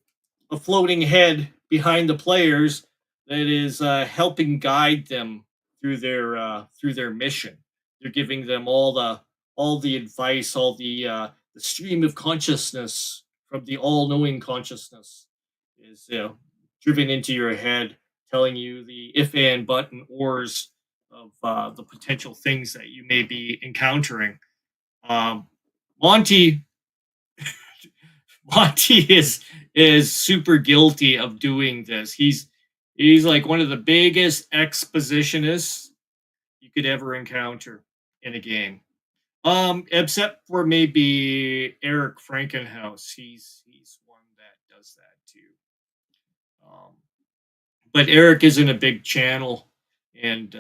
a floating head behind the players that is helping guide them through their mission. They're giving them all the advice, all the stream of consciousness from the all-knowing consciousness is driven into your head, telling you the if and but and ors of the potential things that you may be encountering. Monty Monty is super guilty of doing this. He's like one of the biggest expositionists you could ever encounter in a game. Except for maybe Eric Frankenhouse. He's one that does that too. But Eric isn't a big channel, and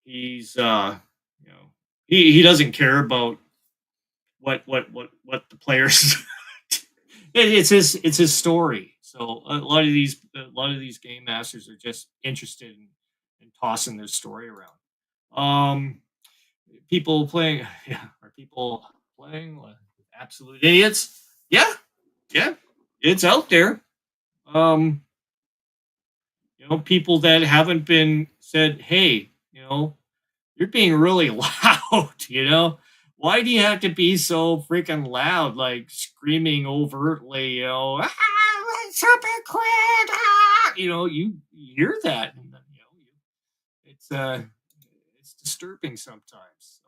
he's he doesn't care about what the players. It's his story. So a lot of these game masters are just interested in tossing their story around. People playing, yeah, are people playing absolute idiots? Yeah, it's out there. People that haven't been said, hey, you're being really loud, Why do you have to be so freaking loud, like screaming overtly, super quit, you hear that, and it's disturbing sometimes.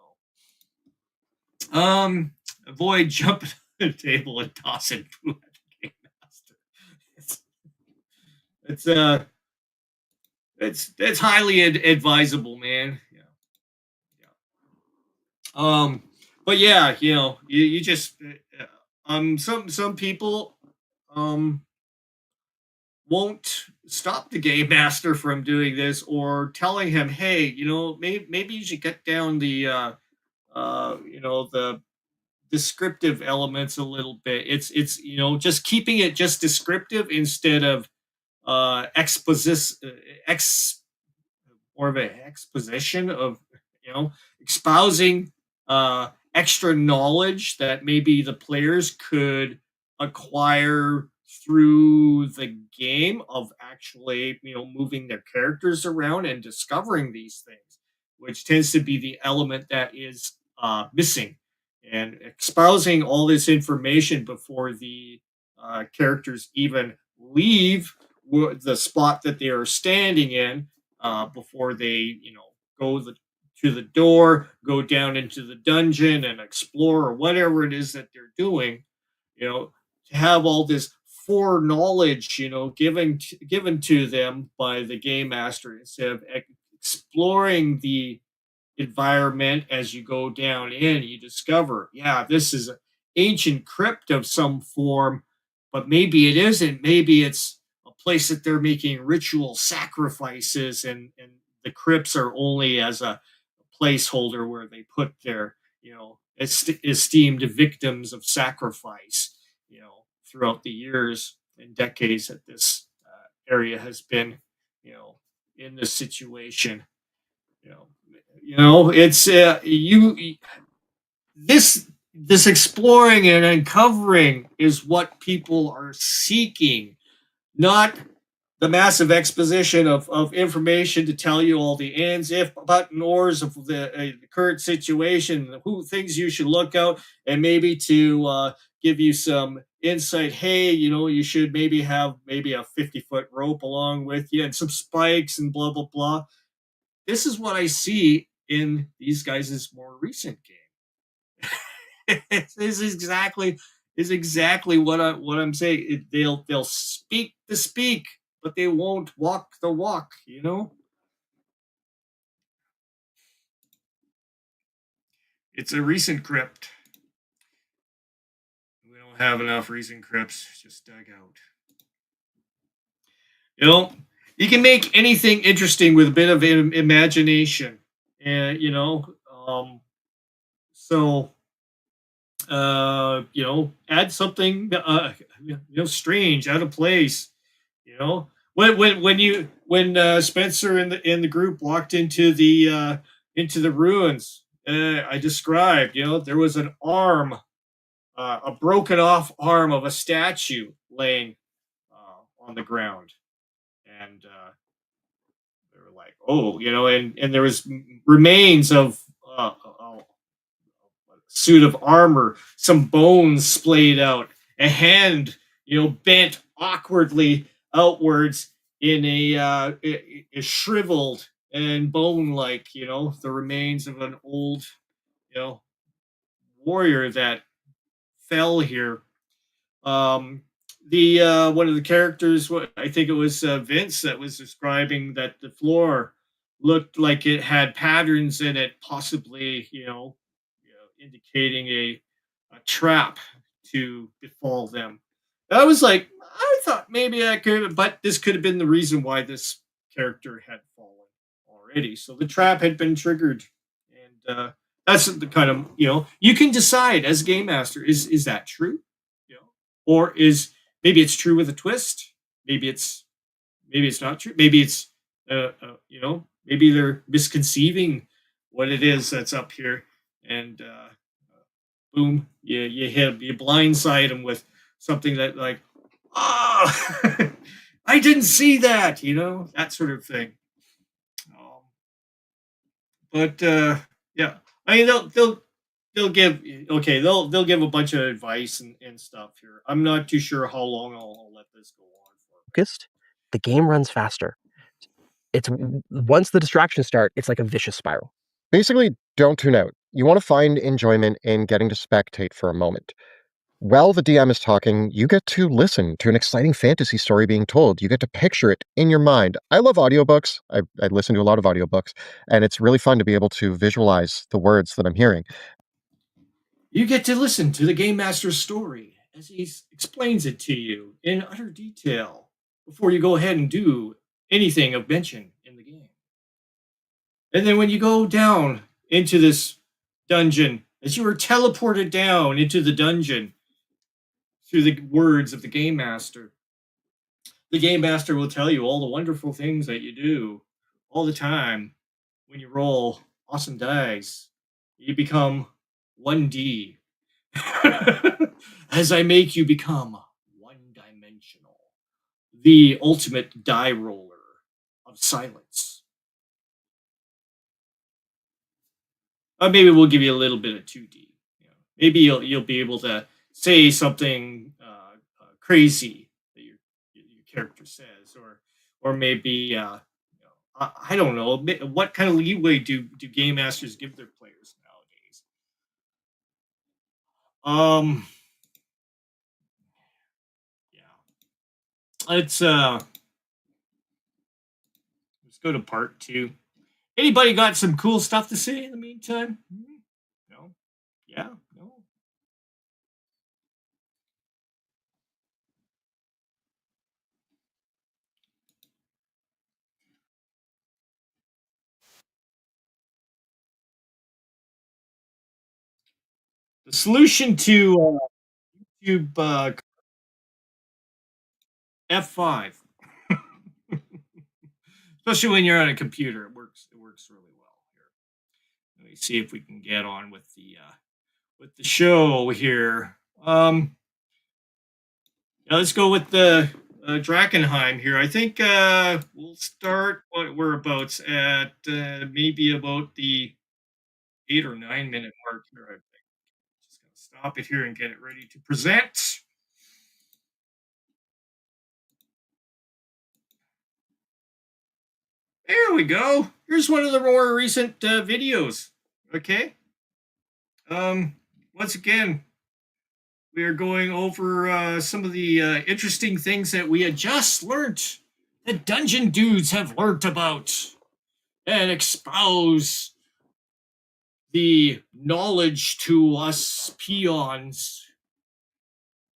So, avoid jumping on the table and tossing poo at the game master. It's highly advisable, man. But yeah, you just some people won't stop the game master from doing this or telling him, hey, maybe you should cut down the the descriptive elements a little bit. It's just keeping it just descriptive instead of exposition more of an exposition of espousing extra knowledge that maybe the players could acquire through the game of actually moving their characters around and discovering these things, which tends to be the element that is missing, and espousing all this information before the characters even leave the spot that they are standing in, before they go to the door, go down into the dungeon and explore, or whatever it is that they're doing. To have all this foreknowledge given to them by the game master, instead of exploring the environment. As you go down in, you discover, yeah, this is an ancient crypt of some form, but maybe it isn't. Maybe it's a place that they're making ritual sacrifices, and the crypts are only as a placeholder where they put their, esteemed victims of sacrifice, throughout the years and decades that this area has been, you know, in this situation. You know, it's this exploring and uncovering is what people are seeking, not the massive exposition of information to tell you all the ands, if, but, and ors of the current situation, who things you should look out, and maybe to give you some insight. Hey, you should maybe have maybe a 50-foot rope along with you and some spikes and blah blah blah. This is what I see in these guys' more recent game. This is exactly what I'm saying. They'll speak the speak, but they won't walk the walk. It's a recent crypt. We don't have enough recent crypts just dug out. You can make anything interesting with a bit of imagination, and so add something strange, out of place. When Spencer and the group walked into the ruins, I described, there was an arm, a broken off arm of a statue laying on the ground, and they were like, oh, and there was remains of a suit of armor, some bones splayed out, a hand, bent awkwardly outwards in a shriveled and bone-like, the remains of an old, warrior that fell here. The one of the characters, I think it was Vince, that was describing that the floor looked like it had patterns in it, possibly, indicating a trap to befall them. I was like, I thought maybe I could, but this could have been the reason why this character had fallen already. So the trap had been triggered, and that's the kind of, you can decide as game master, is that true, or is maybe it's true with a twist, maybe it's not true, maybe it's maybe they're misconceiving what it is that's up here, and boom, you blindside them with something that, like, oh, I didn't see that, that sort of thing. But yeah, I mean, they'll give, okay, they'll give a bunch of advice and stuff here. I'm not too sure how long I'll let this go on for. Focused, the game runs faster. It's once the distractions start, it's like a vicious spiral. Basically, don't tune out. You want to find enjoyment in getting to spectate for a moment. While the DM is talking, you get to listen to an exciting fantasy story being told. You get to picture it in your mind. I love audiobooks. I listen to a lot of audiobooks, and it's really fun to be able to visualize the words that I'm hearing. You get to listen to the Game Master's story as he explains it to you in utter detail before you go ahead and do anything of mention in the game. And then when you go down into this dungeon, as you are teleported down into the dungeon through the words of the Game Master will tell you all the wonderful things that you do all the time when you roll awesome dice. You become 1D. As I make you become one-dimensional, the ultimate die roller of silence. Maybe we'll give you a little bit of 2D. Maybe you'll be able to say something crazy that your character says, or maybe I don't know, what kind of leeway do game masters give their players nowadays? Yeah. Let's go to part 2. Anybody got some cool stuff to say in the meantime? No? Yeah? No? The solution to YouTube F5. Especially when you're on a computer, it works really well here. Let me see if we can get on with the show here. Yeah, let's go with the Drakenheim here. I think we'll start what we're about at maybe about the 8 or 9 minute mark here. I think. Just gonna stop it here and get it ready to present. There we go. Here's one of the more recent videos. Okay. Once again, we are going over some of the interesting things that we had just learned that dungeon dudes have learned about and expose the knowledge to us peons.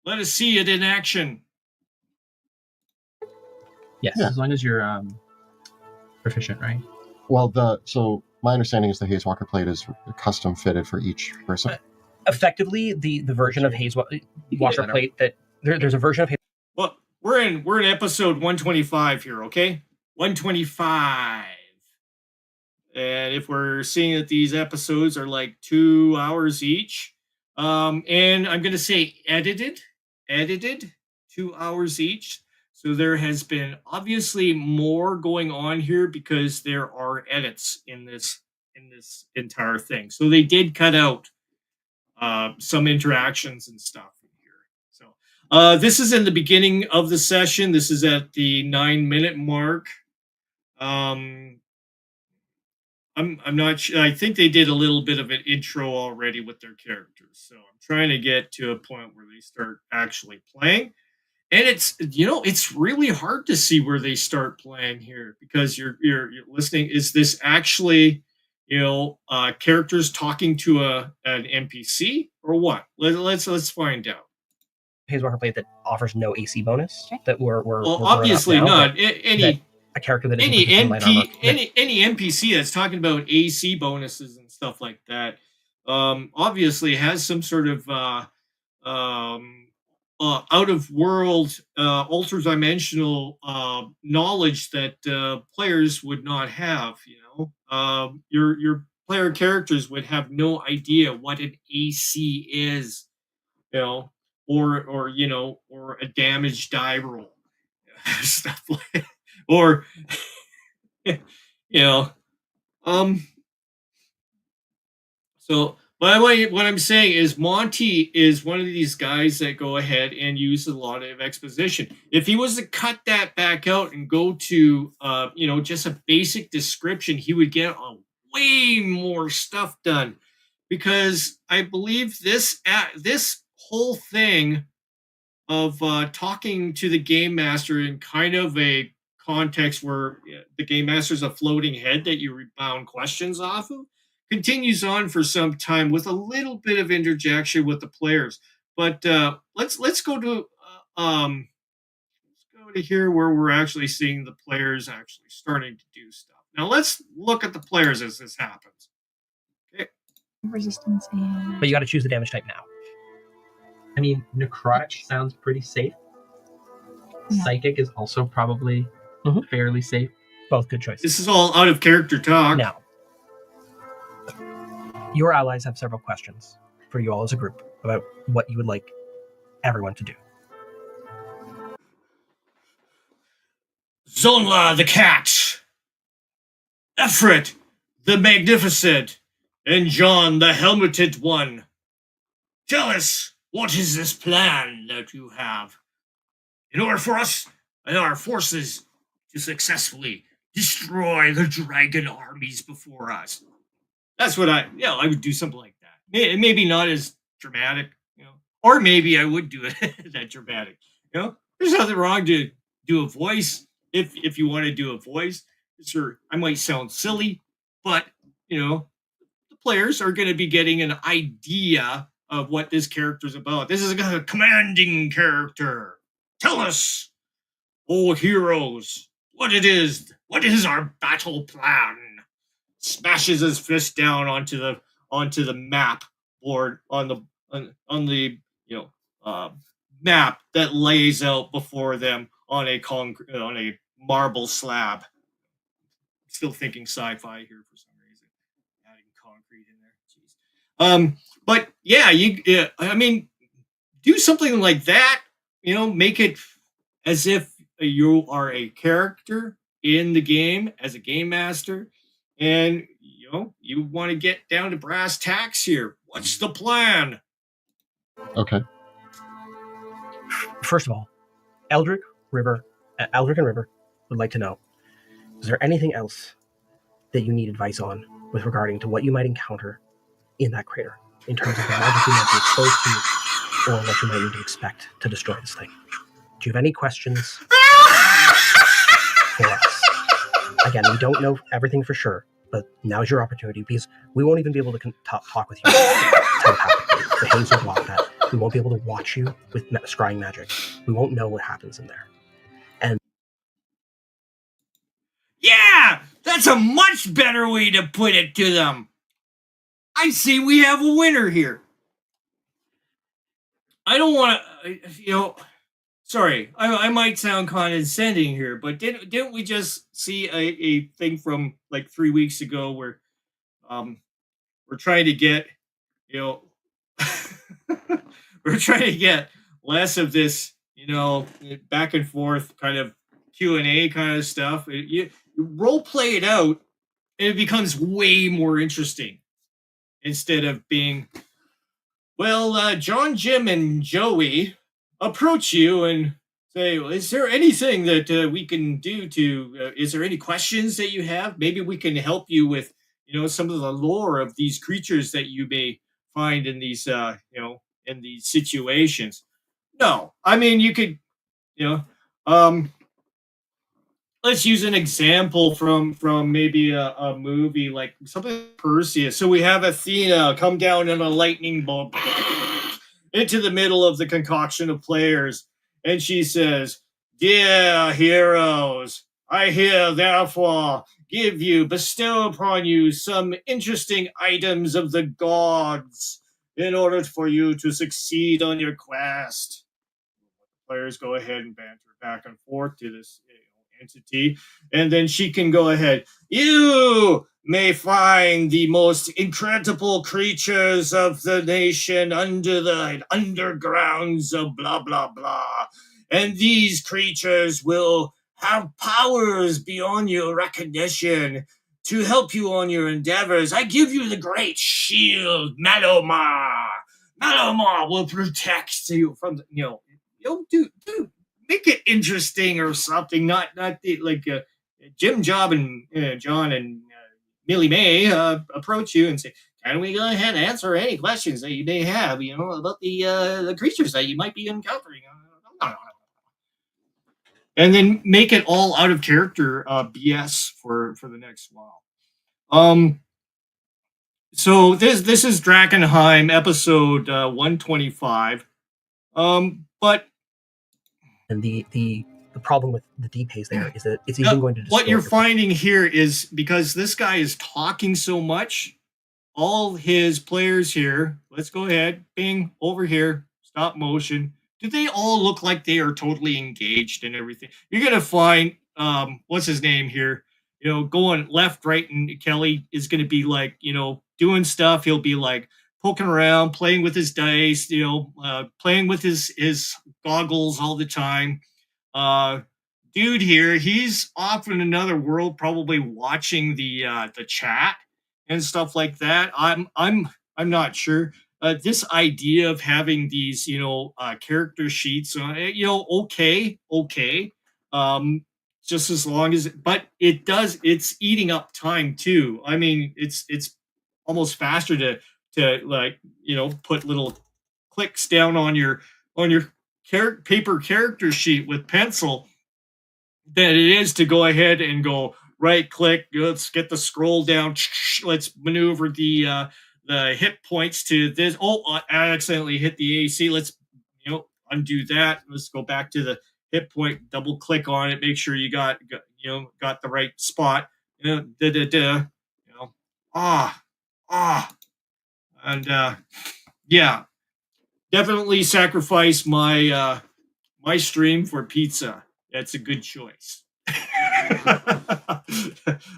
Let us see it in action. Yes, Yeah. as long as you're proficient, right? Well, so my understanding is the Haze Walker plate is custom fitted for each person. Effectively, the version of Haze Walker plate that there's a version of Haze. Well, we're in episode 125 here, okay? 125. And if we're seeing that these episodes are like 2 hours each, and I'm going to say edited 2 hours each. So there has been obviously more going on here because there are edits in this entire thing. So they did cut out some interactions and stuff in here. So this is in the beginning of the session. This is at the 9-minute mark. I'm not sure. I think they did a little bit of an intro already with their characters. So I'm trying to get to a point where they start actually playing. And it's really hard to see where they start playing here because you're listening. Is this actually, characters talking to an NPC or what? Let's find out. Haze Walker plate that offers no AC bonus. That we're obviously now, not any a character that any isn't light armor. any NPC that's talking about AC bonuses and stuff like that. Obviously has some sort of out of world, ultra-dimensional knowledge that players would not have. Your player characters would have no idea what an AC is, or a damage die roll, stuff like, or So, but what I'm saying is Monty is one of these guys that go ahead and use a lot of exposition. If he was to cut that back out and go to, just a basic description, he would get way more stuff done. Because I believe this whole thing of talking to the game master in kind of a context where the game master is a floating head that you rebound questions off of continues on for some time with a little bit of interjection with the players. But let's go to here where we're actually seeing the players actually starting to do stuff. Now let's look at the players as this happens. Okay. Resistance and... But you got to choose the damage type now. I mean, necrotic sounds pretty safe. Yeah. Psychic is also probably fairly safe. Both good choices. This is all out of character talk. Now, your allies have several questions for you all as a group about what you would like everyone to do. Zonla the cat, Efrit the magnificent, and John the helmeted one. Tell us, what is this plan that you have in order for us and our forces to successfully destroy the dragon armies before us? That's what I would do something like that. Maybe not as dramatic, or maybe I would do it that dramatic. There's nothing wrong to do a voice if you want to do a voice. Sure, I might sound silly, but the players are going to be getting an idea of what this character is about. This is a commanding character. Tell us, oh heroes, what is our battle plan? Smashes his fist down onto the map board on on the map that lays out before them on a marble slab. Still thinking sci-fi here for some reason. Adding concrete in there. Jeez. But yeah, I mean, do something like that. Make it as if you are a character in the game as a game master, and you want to get down to brass tacks here. What's the plan? Okay. First of all, Eldrick and River would like to know, is there anything else that you need advice on with regarding to what you might encounter in that crater, in terms of the magic you might be exposed to, or what you might need to expect to destroy this thing? Do you have any questions for us? Again, we don't know everything for sure, but now's your opportunity, because we won't even be able to talk with you telepathically. The haze will block that. We won't be able to watch you with scrying magic. We won't know what happens in there. And yeah, that's a much better way to put it to them. I see we have a winner here. I don't want to, sorry, I might sound condescending here, but didn't we just see a thing from like 3 weeks ago where we're trying to get, we're trying to get less of this, back and forth kind of Q&A kind of stuff. You role play it out, and it becomes way more interesting instead of being, well, John, Jim, and Joey approach you and say, well, is there anything that we can do to, is there any questions that you have? Maybe we can help you with, some of the lore of these creatures that you may find in these, in these situations. No, I mean, you could, let's use an example from maybe a movie like something like Perseus. So we have Athena come down in a lightning bolt into the middle of the concoction of players, and she says, "Dear heroes, I here therefore bestow upon you some interesting items of the gods in order for you to succeed on your quest." Players go ahead and banter back and forth to this entity, and then she can go ahead. You may find the most incredible creatures of the nation under the undergrounds of blah blah blah, and these creatures will have powers beyond your recognition to help you on your endeavors. I give you the great shield, Malomar. Malomar will protect you from the, dude, make it interesting or something. Not like Jim, Job, and John and Millie May approach you and say, "Can we go ahead and answer any questions that you may have, about the creatures that you might be encountering?" And then make it all out of character BS for the next while. So this is Drakenheim episode 125. But and the problem with the deep haze there is that it's even going to what you're finding here is, because this guy is talking so much, all his players here, let's go ahead, bing, over here, stop motion. Do they all look like they are totally engaged and everything? You're going to find, what's his name here, going left, right, and Kelly is going to be like, doing stuff. He'll be like poking around, playing with his dice, playing with his goggles all the time. Dude here, he's off in another world, probably watching the chat and stuff like that. I'm not sure. This idea of having these, character sheets, okay. Just as long as, but it's eating up time too. I mean, it's almost faster to like, put little clicks down on your paper character sheet with pencil than it is to go ahead and go right click. Let's get the scroll down. Let's maneuver the hit points to this. Oh, I accidentally hit the AC. Let's undo that. Let's go back to the hit point. Double click on it. Make sure you got the right spot. And yeah. definitely sacrifice my my stream for pizza. That's a good choice.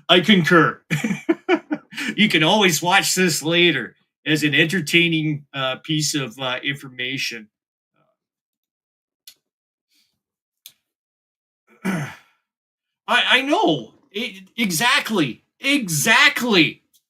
I concur. You can always watch this later as an entertaining piece of information. I know exactly.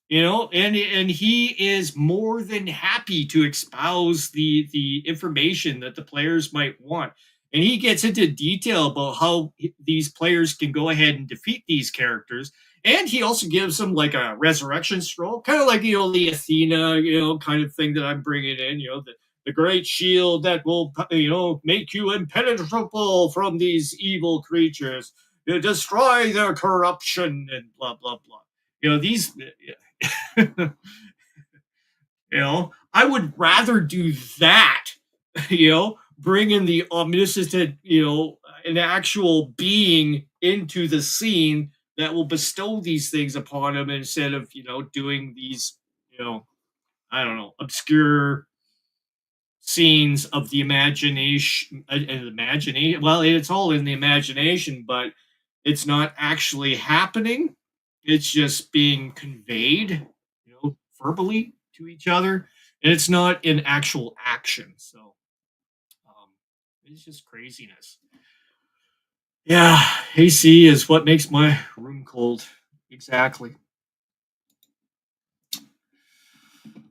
You know, and he is more than happy to espouse the information that the players might want. And he gets into detail about how these players can go ahead and defeat these characters. And he also gives them like a resurrection scroll, kind of like, you know, the Athena, you know, kind of thing that I'm bringing in, you know, the great shield that will, you know, make you impenetrable from these evil creatures, you know, destroy their corruption and blah, blah, blah. You know, these, you know, I would rather do that, you know, bring in the omniscient, you know, an actual being into the scene that will bestow these things upon him instead of, you know, doing these, you know, I don't know, obscure scenes of the imagination. Well, it's all in the imagination, but it's not actually happening. It's just being conveyed, you know, verbally to each other, and it's not in actual action. So it's just craziness. Yeah, AC is what makes my room cold. Exactly.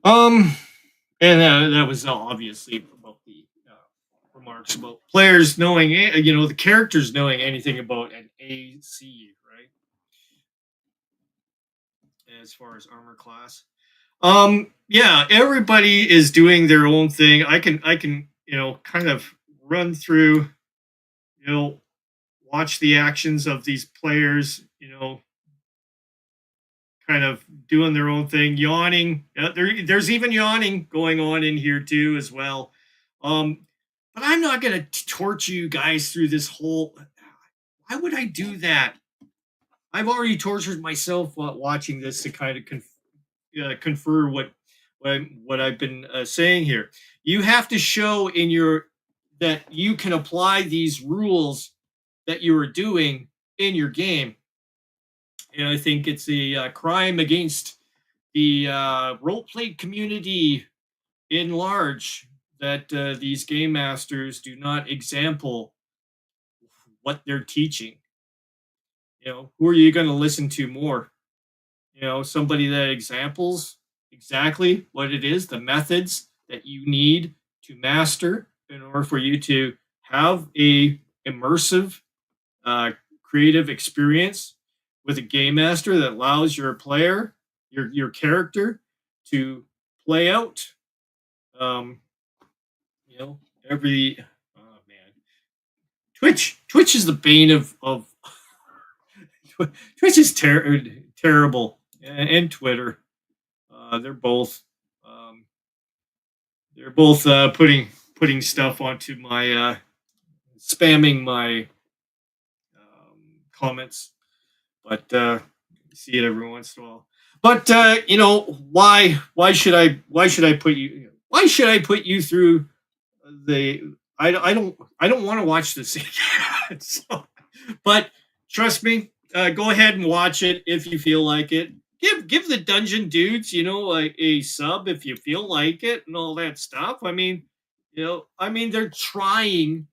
And that was obviously about the remarks about players knowing, you know, the characters knowing anything about an AC, right? As far as armor class. Yeah, everybody is doing their own thing. I can, you know, kind of run through, you know, watch the actions of these players, you know, kind of doing their own thing, yawning. There's even yawning going on in here too as well. But I'm not gonna torture you guys through this whole. Why would I do that? I've already tortured myself watching this to kind of confer what I've been saying here. You have to show in your that you can apply these rules that you are doing in your game. And I think it's a crime against the roleplay community in large that these game masters do not example what they're teaching. You know, who are you going to listen to more? You know, somebody that examples exactly what it is, the methods that you need to master in order for you to have a immersive, creative experience with a game master that allows your player, your character, to play out. You know, every oh man, Twitch is the bane of Twitch is terrible, and Twitter. They're both um, putting stuff onto my spamming my comments, but see it every once in a while. But you know, why should I put you through the I don't want to watch this again. So, but trust me, go ahead and watch it if you feel like it. Give the dungeon dudes, you know, a sub if you feel like it and all that stuff. I mean, you know, they're trying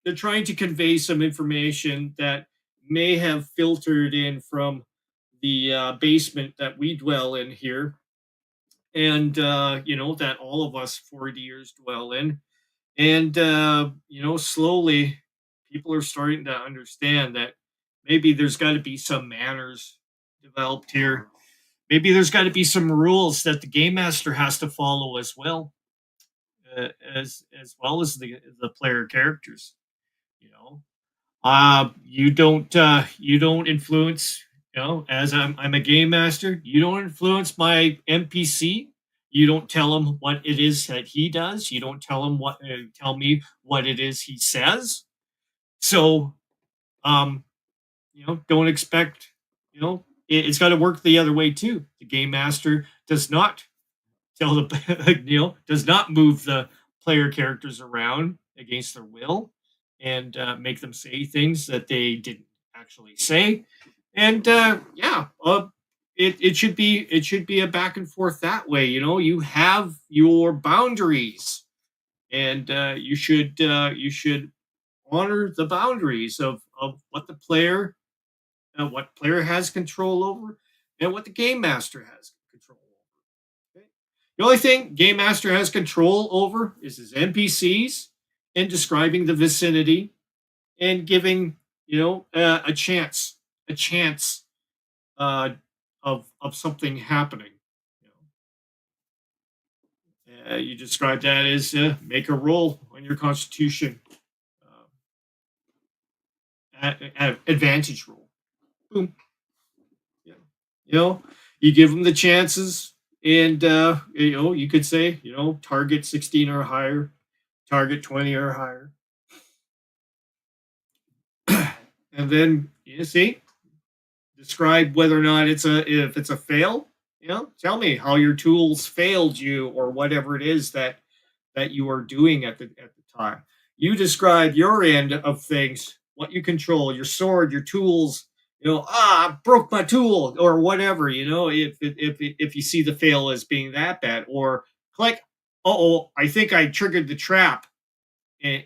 to convey some information that may have filtered in from the basement that we dwell in here, and you know, that all of us 40 years dwell in. And you know, slowly people are starting to understand that maybe there's got to be some manners developed here. Maybe there's got to be some rules that the game master has to follow as well, as well as the player characters. You know, you don't influence. You know, as I'm a game master, you don't influence my NPC. You don't tell him what it is that he does. You don't tell me what it is he says. So, you know, don't expect. You know, it's got to work the other way too. The game master does not tell the you know, does not move the player characters around against their will and make them say things that they didn't actually say. And it should be a back and forth that way. You have your boundaries, and you should honor the boundaries of what player has control over, and what the game master has control over. Okay? The only thing game master has control over is his NPCs and describing the vicinity and giving a chance uh, of something happening. You describe that as make a roll on your Constitution, advantage roll. Boom. Yeah. You give them the chances, and you could say target 16 or higher, target 20 or higher, and then you see describe whether or not if it's a fail. Tell me how your tools failed you, or whatever it is that you are doing at the time. You describe your end of things, what you control, your sword, your tools. I broke my tool, or whatever. If you see the fail as being that bad, or click, I think I triggered the trap, and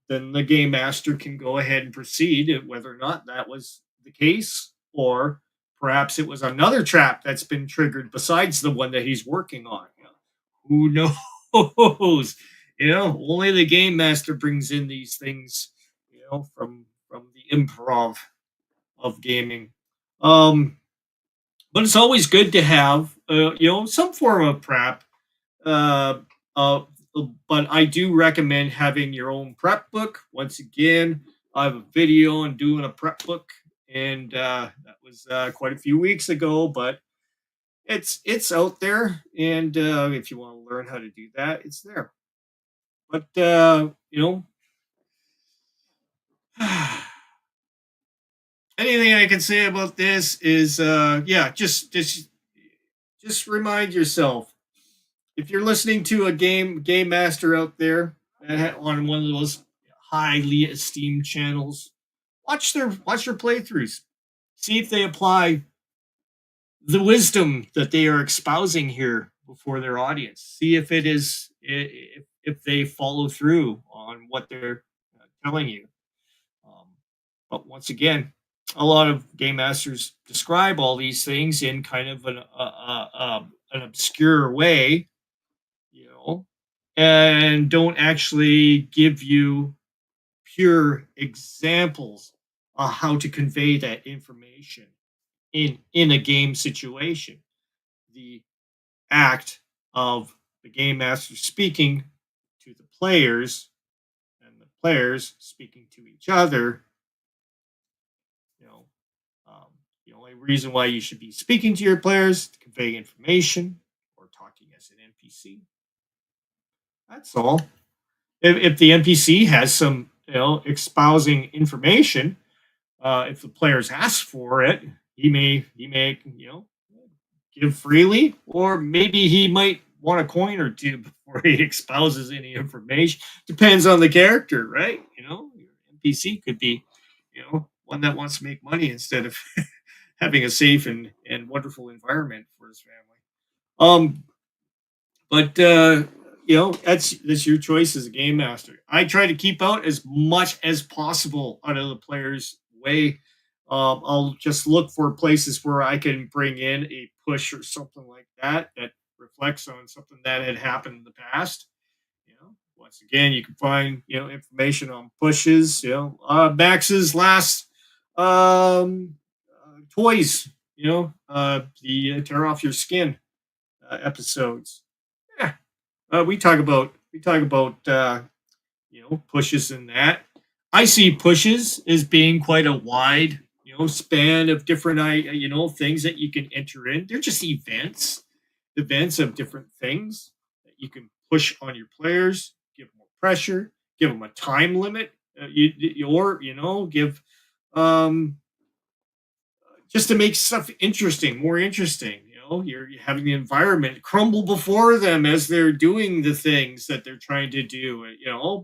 then the game master can go ahead and proceed, whether or not that was the case, or perhaps it was another trap that's been triggered besides the one that he's working on. Who knows? Only the game master brings in these things, from the improv of gaming. But it's always good to have, some form of prep. Uh, uh, but I do recommend having your own prep book. Once again, I have a video on doing a prep book, and that was quite a few weeks ago, but it's out there, and if you want to learn how to do that, it's there. But anything I can say about this is just remind yourself, if you're listening to a game master out there on one of those highly esteemed channels, watch their playthroughs, see if they apply the wisdom that they are espousing here before their audience. See if it is if they follow through on what they're telling you. But once again, a lot of game masters describe all these things in kind of an obscure way, and don't actually give you pure examples of how to convey that information in a game situation. The act of the game master speaking to the players, and the players speaking to each other. The only reason why you should be speaking to your players to convey information, or talking as an NPC. That's all. If the NPC has some espousing information, if the players ask for it, he may give freely, or maybe he might want a coin or two before he espouses any information. Depends on the character, right? Your NPC could be one that wants to make money instead of having a safe and wonderful environment for his family. But that's your choice as a game master. I try to keep out as much as possible out of the player's way. I'll just look for places where I can bring in a push or something like that reflects on something that had happened in the past. Once again, you can find information on pushes. Max's last toys. The tear off your skin episodes. Yeah, we talk about pushes in that. I see pushes as being quite a wide span of different things that you can enter in. They're just events of different things that you can push on your players, give more pressure, give them a time limit, give just to make stuff more interesting. you're having the environment crumble before them as they're doing the things that they're trying to do.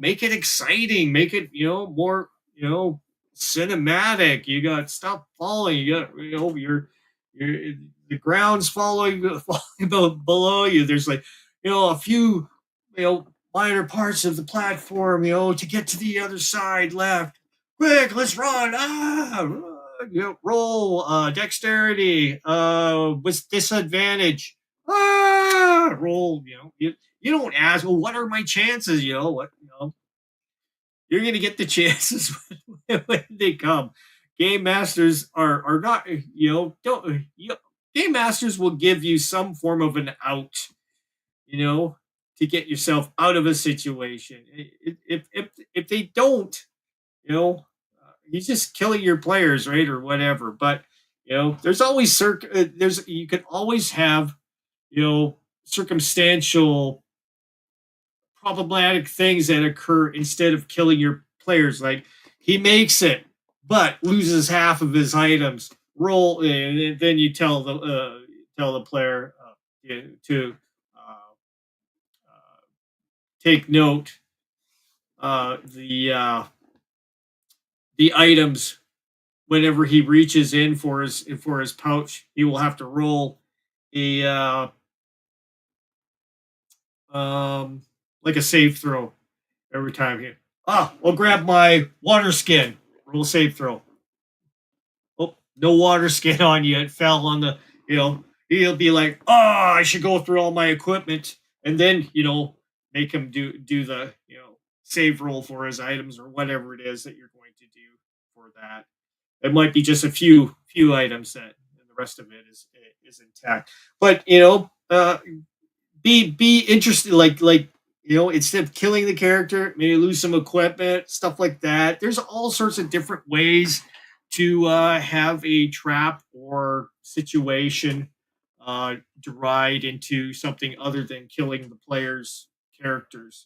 Make it exciting, make it more cinematic. You got stuff falling. You got your the ground's falling below you. There's like a few minor parts of the platform to get to the other side left. Quick, let's run! Roll dexterity with disadvantage. Roll. You don't ask. Well, what are my chances? You're gonna get the chances when they come. Game masters are not. Game masters will give you some form of an out. To get yourself out of a situation. If they don't, he's just killing your players, right, or whatever. But there's always you can always have circumstantial problematic things that occur instead of killing your players. Like he makes it, but loses half of his items. Roll, and then you tell the player to take note. The items, whenever he reaches in for his pouch, he will have to roll a like a save throw every time. Here, I'll grab my water skin. Roll save throw. Oh, no water skin on you. It fell on the. He'll be like, I should go through all my equipment, and then make him do the save roll for his items or whatever it is that you're going to do for that. It might be just a few items and the rest of it is intact. But be interested, like instead of killing the character, maybe lose some equipment, stuff like that. There's all sorts of different ways to have a trap or situation deride into something other than killing the player's characters.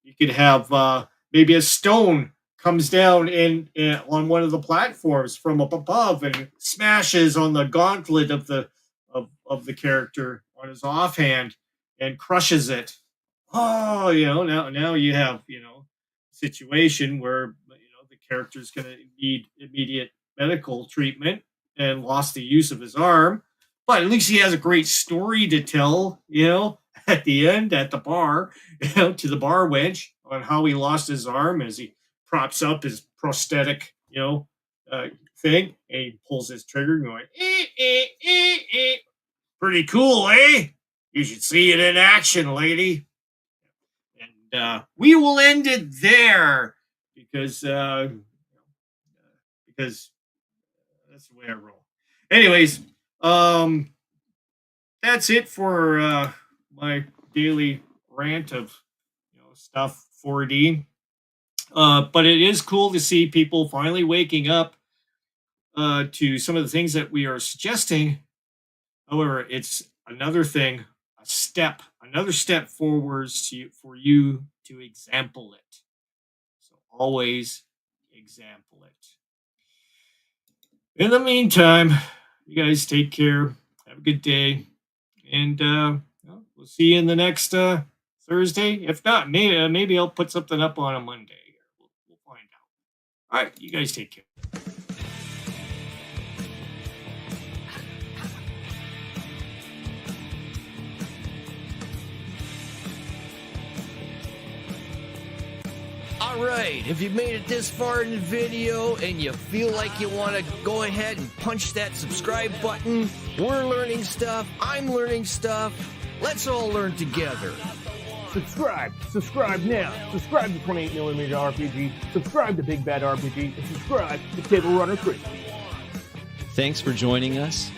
You could have maybe a stone comes down on one of the platforms from up above and smashes on the gauntlet of the character on his offhand and crushes it. Now you have a situation where the character's going to need immediate medical treatment and lost the use of his arm, but at least he has a great story to tell. At the end, at the bar, to the bar wench on how he lost his arm as he props up his prosthetic, thing, and he pulls his trigger, going, pretty cool, eh? You should see it in action, lady. And we will end it there because that's the way I roll. Anyways, that's it for my daily rant of stuff 4D. But it is cool to see people finally waking up to some of the things that we are suggesting. However, it's another step forwards for you to example it. So always example it. In the meantime, you guys take care. Have a good day. And we'll see you in the next Thursday. If not, maybe I'll put something up on a Monday. We'll find out. All right, you guys take care. All right, if you've made it this far in the video and you feel like you want to go ahead and punch that subscribe button, we're learning stuff, I'm learning stuff, let's all learn together. Subscribe now. Subscribe to 28mm RPG, subscribe to Big Bad RPG, and subscribe to Table Runner 3. Thanks for joining us.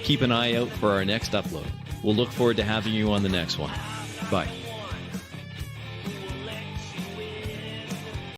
Keep an eye out for our next upload. We'll look forward to having you on the next one. Bye.